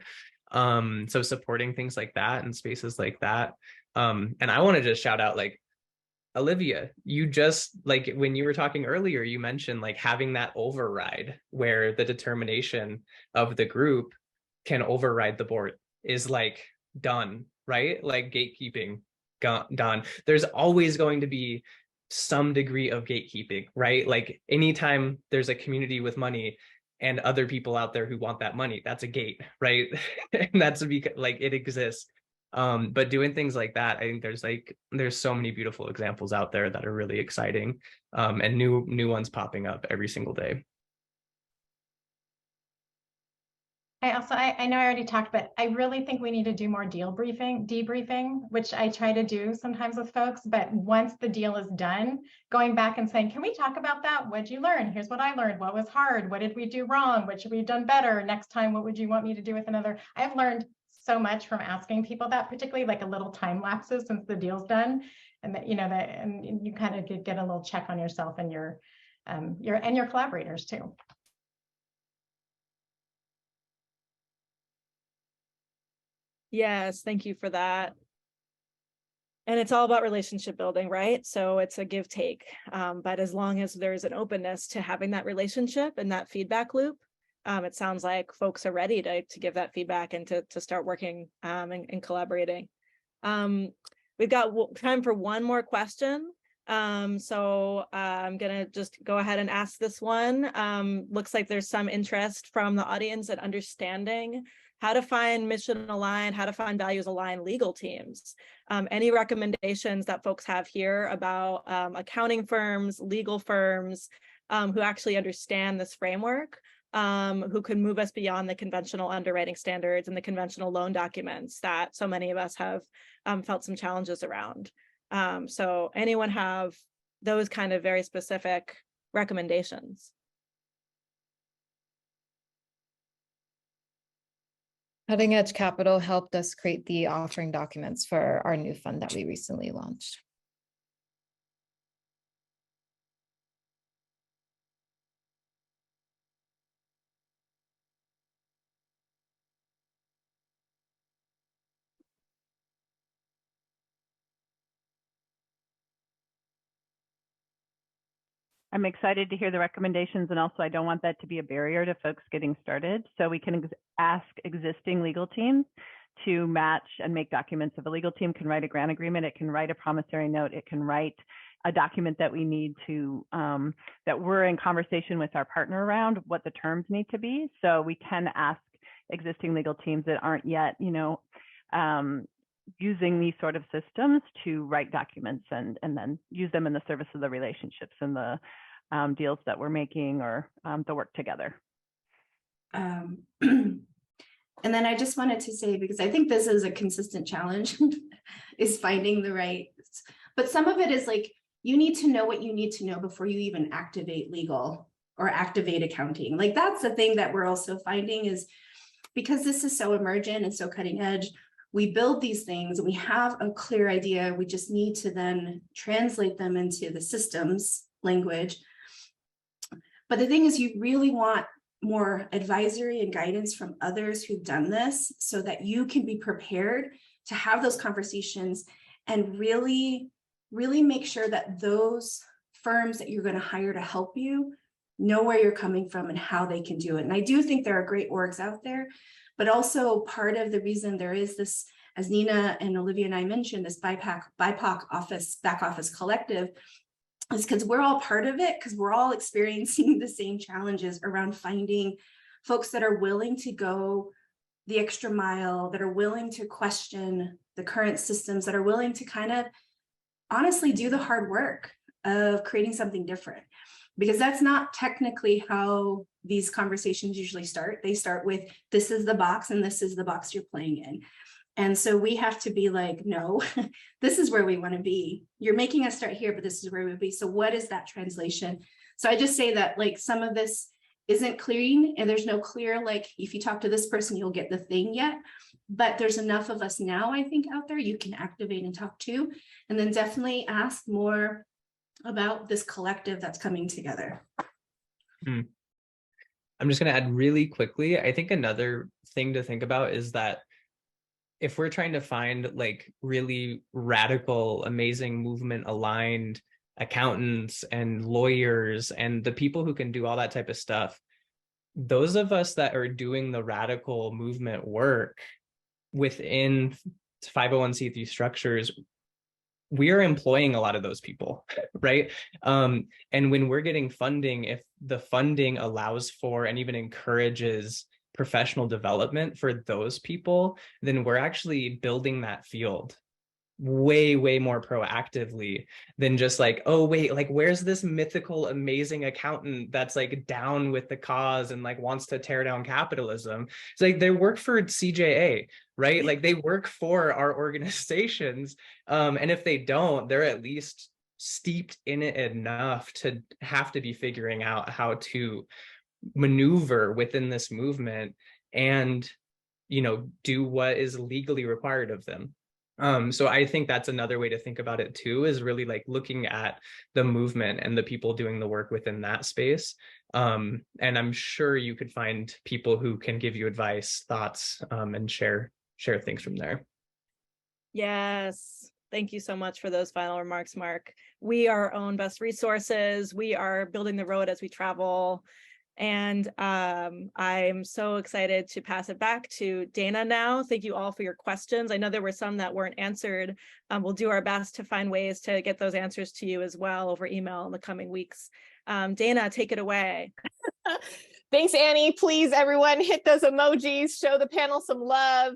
So supporting things like that and spaces like that. And I want to just shout out, like, Olivia, you just, like, when you were talking earlier, you mentioned like having that override where the determination of the group can override the board is like done, right? Like gatekeeping done. There's always going to be some degree of gatekeeping, right? Like anytime there's a community with money and other people out there who want that money, that's a gate, right? And that's because, like, it exists. But doing things like that, I think there's so many beautiful examples out there that are really exciting, and new ones popping up every single day. I know I already talked, but I really think we need to do more debriefing, which I try to do sometimes with folks. But once the deal is done, going back and saying, can we talk about that? What'd you learn? Here's what I learned. What was hard? What did we do wrong? What should we have done better? Next time, what would you want me to do with another? I've learned so much from asking people that, particularly like a little time lapses since the deal's done. And that, and you kind of get a little check on yourself and your collaborators too. Yes, thank you for that. And it's all about relationship building, right? So it's a give take. But as long as there's an openness to having that relationship and that feedback loop, it sounds like folks are ready to give that feedback and to start working and collaborating. We've got time for one more question. So I'm gonna just go ahead and ask this one. Looks like there's some interest from the audience in understanding how to find mission aligned, how to find values aligned legal teams. Any recommendations that folks have here about accounting firms, legal firms who actually understand this framework, who can move us beyond the conventional underwriting standards and the conventional loan documents that so many of us have felt some challenges around. So anyone have those kind of very specific recommendations? Cutting Edge Capital helped us create the offering documents for our new fund that we recently launched. I'm excited to hear the recommendations, and also I don't want that to be a barrier to folks getting started. So we can ask existing legal teams to match and make documents. If a legal team can write a grant agreement, it can write a promissory note, it can write a document that we need to, that we're in conversation with our partner around what the terms need to be. So we can ask existing legal teams that aren't yet, using these sort of systems to write documents and then use them in the service of the relationships and the deals that we're making or the work together. And then I just wanted to say, because I think this is a consistent challenge, is finding the right, but some of it is like, you need to know what you need to know before you even activate legal or activate accounting. Like that's the thing that we're also finding is because this is so emergent and so cutting edge, we build these things, we have a clear idea, we just need to then translate them into the systems language. But the thing is, you really want more advisory and guidance from others who've done this so that you can be prepared to have those conversations and really make sure that those firms that you're going to hire to help you know where you're coming from and how they can do it. And I do think there are great orgs out there, but also part of the reason there is this, as Nina and Olivia and I mentioned, this BIPOC back office collective is because we're all part of it, because we're all experiencing the same challenges around finding folks that are willing to go the extra mile, that are willing to question the current systems, that are willing to kind of honestly do the hard work of creating something different. Because that's not technically how these conversations usually start. They start with, this is the box and this is the box you're playing in. And so we have to be like, no, this is where we want to be. You're making us start here, but this is where we'll be. So what is that translation? So I just say that like some of this isn't clearing and there's no clear, like if you talk to this person, you'll get the thing yet. But there's enough of us now, I think, out there you can activate and talk to, and then definitely ask more about this collective that's coming together. I'm just going to add really quickly. I think another thing to think about is that if we're trying to find like really radical, amazing movement aligned accountants and lawyers and the people who can do all that type of stuff, those of us that are doing the radical movement work within 501c3 structures, we are employing a lot of those people, right? And when we're getting funding, if the funding allows for and even encourages professional development for those people, then we're actually building that field way more proactively than just like, oh wait, like where's this mythical amazing accountant that's like down with the cause and like wants to tear down capitalism. It's like they work for CJA, right? Like they work for our organizations, and if they don't, they're at least steeped in it enough to have to be figuring out how to maneuver within this movement and, you know, do what is legally required of them. So I think that's another way to think about it too, is really like looking at the movement and the people doing the work within that space. And I'm sure you could find people who can give you advice, thoughts, and share things from there. Yes. Thank you so much for those final remarks, Mark. We are our own best resources. We are building the road as we travel. And I'm so excited to pass it back to Dana now. Thank you all for your questions. I know there were some that weren't answered. We'll do our best to find ways to get those answers to you as well over email in the coming weeks. Dana, take it away. Thanks, Annie. Please, everyone, hit those emojis, show the panel some love.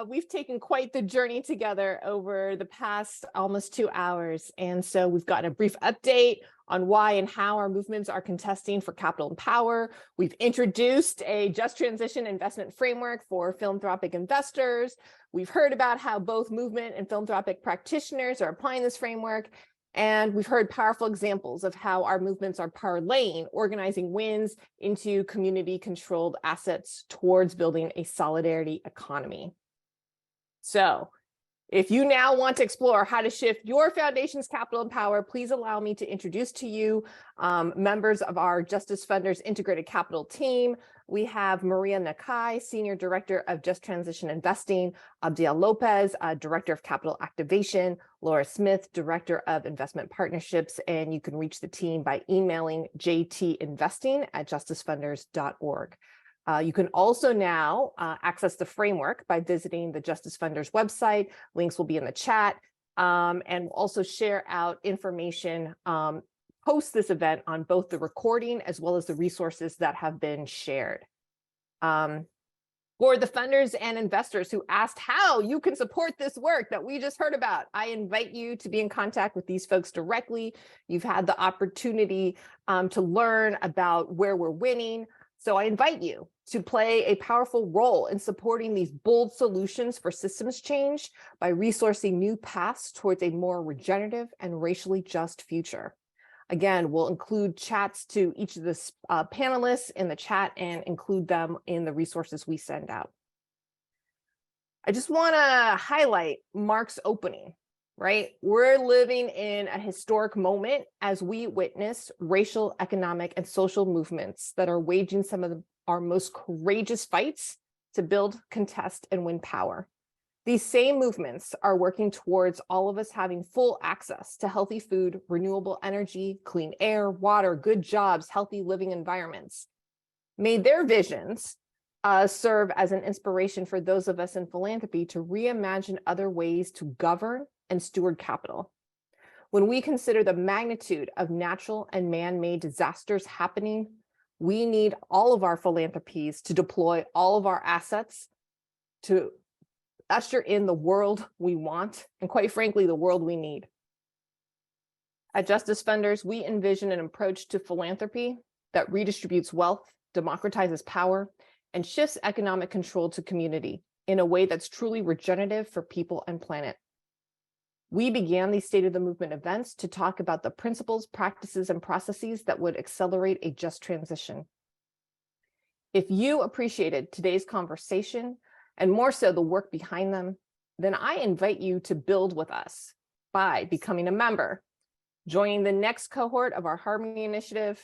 We've taken quite the journey together over the past almost 2 hours. And so we've gotten a brief update on why and how our movements are contesting for capital and power. We've introduced a just transition investment framework for philanthropic investors. We've heard about how both movement and philanthropic practitioners are applying this framework. And we've heard powerful examples of how our movements are parlaying organizing wins into community-controlled assets towards building a solidarity economy. So, if you now want to explore how to shift your foundation's capital and power, please allow me to introduce to you members of our Justice Funders Integrated Capital team. We have Maria Nakai, Senior Director of Just Transition Investing, Abdiel Lopez, Director of Capital Activation, Laura Smith, Director of Investment Partnerships, and you can reach the team by emailing jtinvesting@justicefunders.org. You can also now access the framework by visiting the Justice Funders website. Links will be in the chat, and we'll also share out information post this event on both the recording as well as the resources that have been shared. For the funders and investors who asked how you can support this work that we just heard about, I invite you to be in contact with these folks directly. You've had the opportunity to learn about where we're winning. So I invite you to play a powerful role in supporting these bold solutions for systems change by resourcing new paths towards a more regenerative and racially just future. Again, we'll include chats to each of the panelists in the chat and include them in the resources we send out. I just want to highlight Mark's opening, right? We're living in a historic moment as we witness racial, economic, and social movements that are waging some of our most courageous fights to build, contest, and win power. These same movements are working towards all of us having full access to healthy food, renewable energy, clean air, water, good jobs, healthy living environments. May their visions serve as an inspiration for those of us in philanthropy to reimagine other ways to govern and steward capital. When we consider the magnitude of natural and man-made disasters happening, we need all of our philanthropies to deploy all of our assets to usher in the world we want, and quite frankly, the world we need. At Justice Funders, we envision an approach to philanthropy that redistributes wealth, democratizes power, and shifts economic control to community in a way that's truly regenerative for people and planet. We began these State of the Movement events to talk about the principles, practices, and processes that would accelerate a just transition. If you appreciated today's conversation, and more so the work behind them, then I invite you to build with us by becoming a member, joining the next cohort of our Harmony Initiative,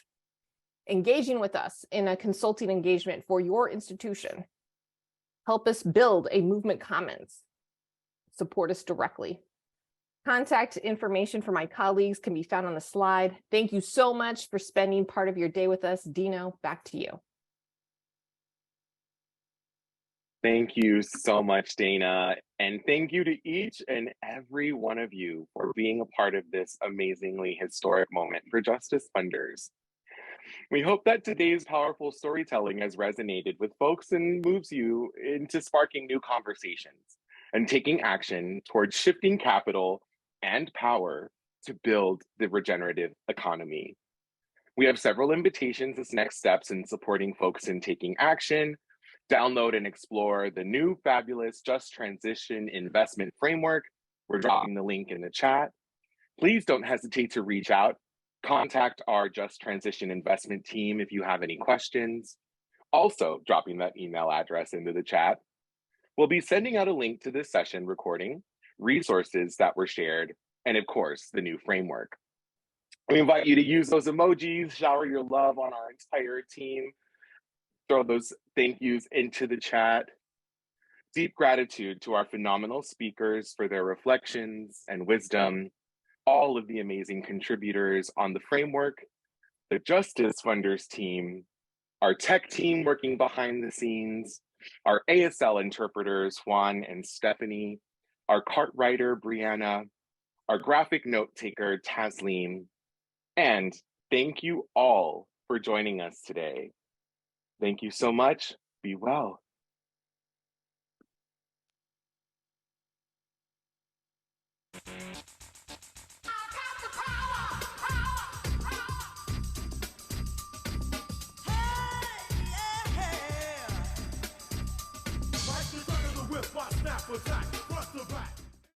engaging with us in a consulting engagement for your institution. Help us build a movement commons. Support us directly. Contact information for my colleagues can be found on the slide. Thank you so much for spending part of your day with us. Dino, back to you. Thank you so much, Dana. And thank you to each and every one of you for being a part of this amazingly historic moment for Justice Funders. We hope that today's powerful storytelling has resonated with folks and moves you into sparking new conversations and taking action towards shifting capital and power to build the regenerative economy. We have several invitations as next steps in supporting folks in taking action. Download and explore the new fabulous Just Transition Investment Framework. We're dropping the link in the chat. Please don't hesitate to reach out. Contact our Just Transition Investment team if you have any questions. Also, dropping that email address into the chat. We'll be sending out a link to this session recording, resources that were shared, and of course, the new framework. We invite you to use those emojis, shower your love on our entire team, throw those thank yous into the chat. Deep gratitude to our phenomenal speakers for their reflections and wisdom, all of the amazing contributors on the framework, the Justice Funders team, our tech team working behind the scenes, our ASL interpreters, Juan and Stephanie, our cart writer, Brianna, our graphic note taker, Taslim, and thank you all for joining us today. Thank you so much. Be well. Snap attack.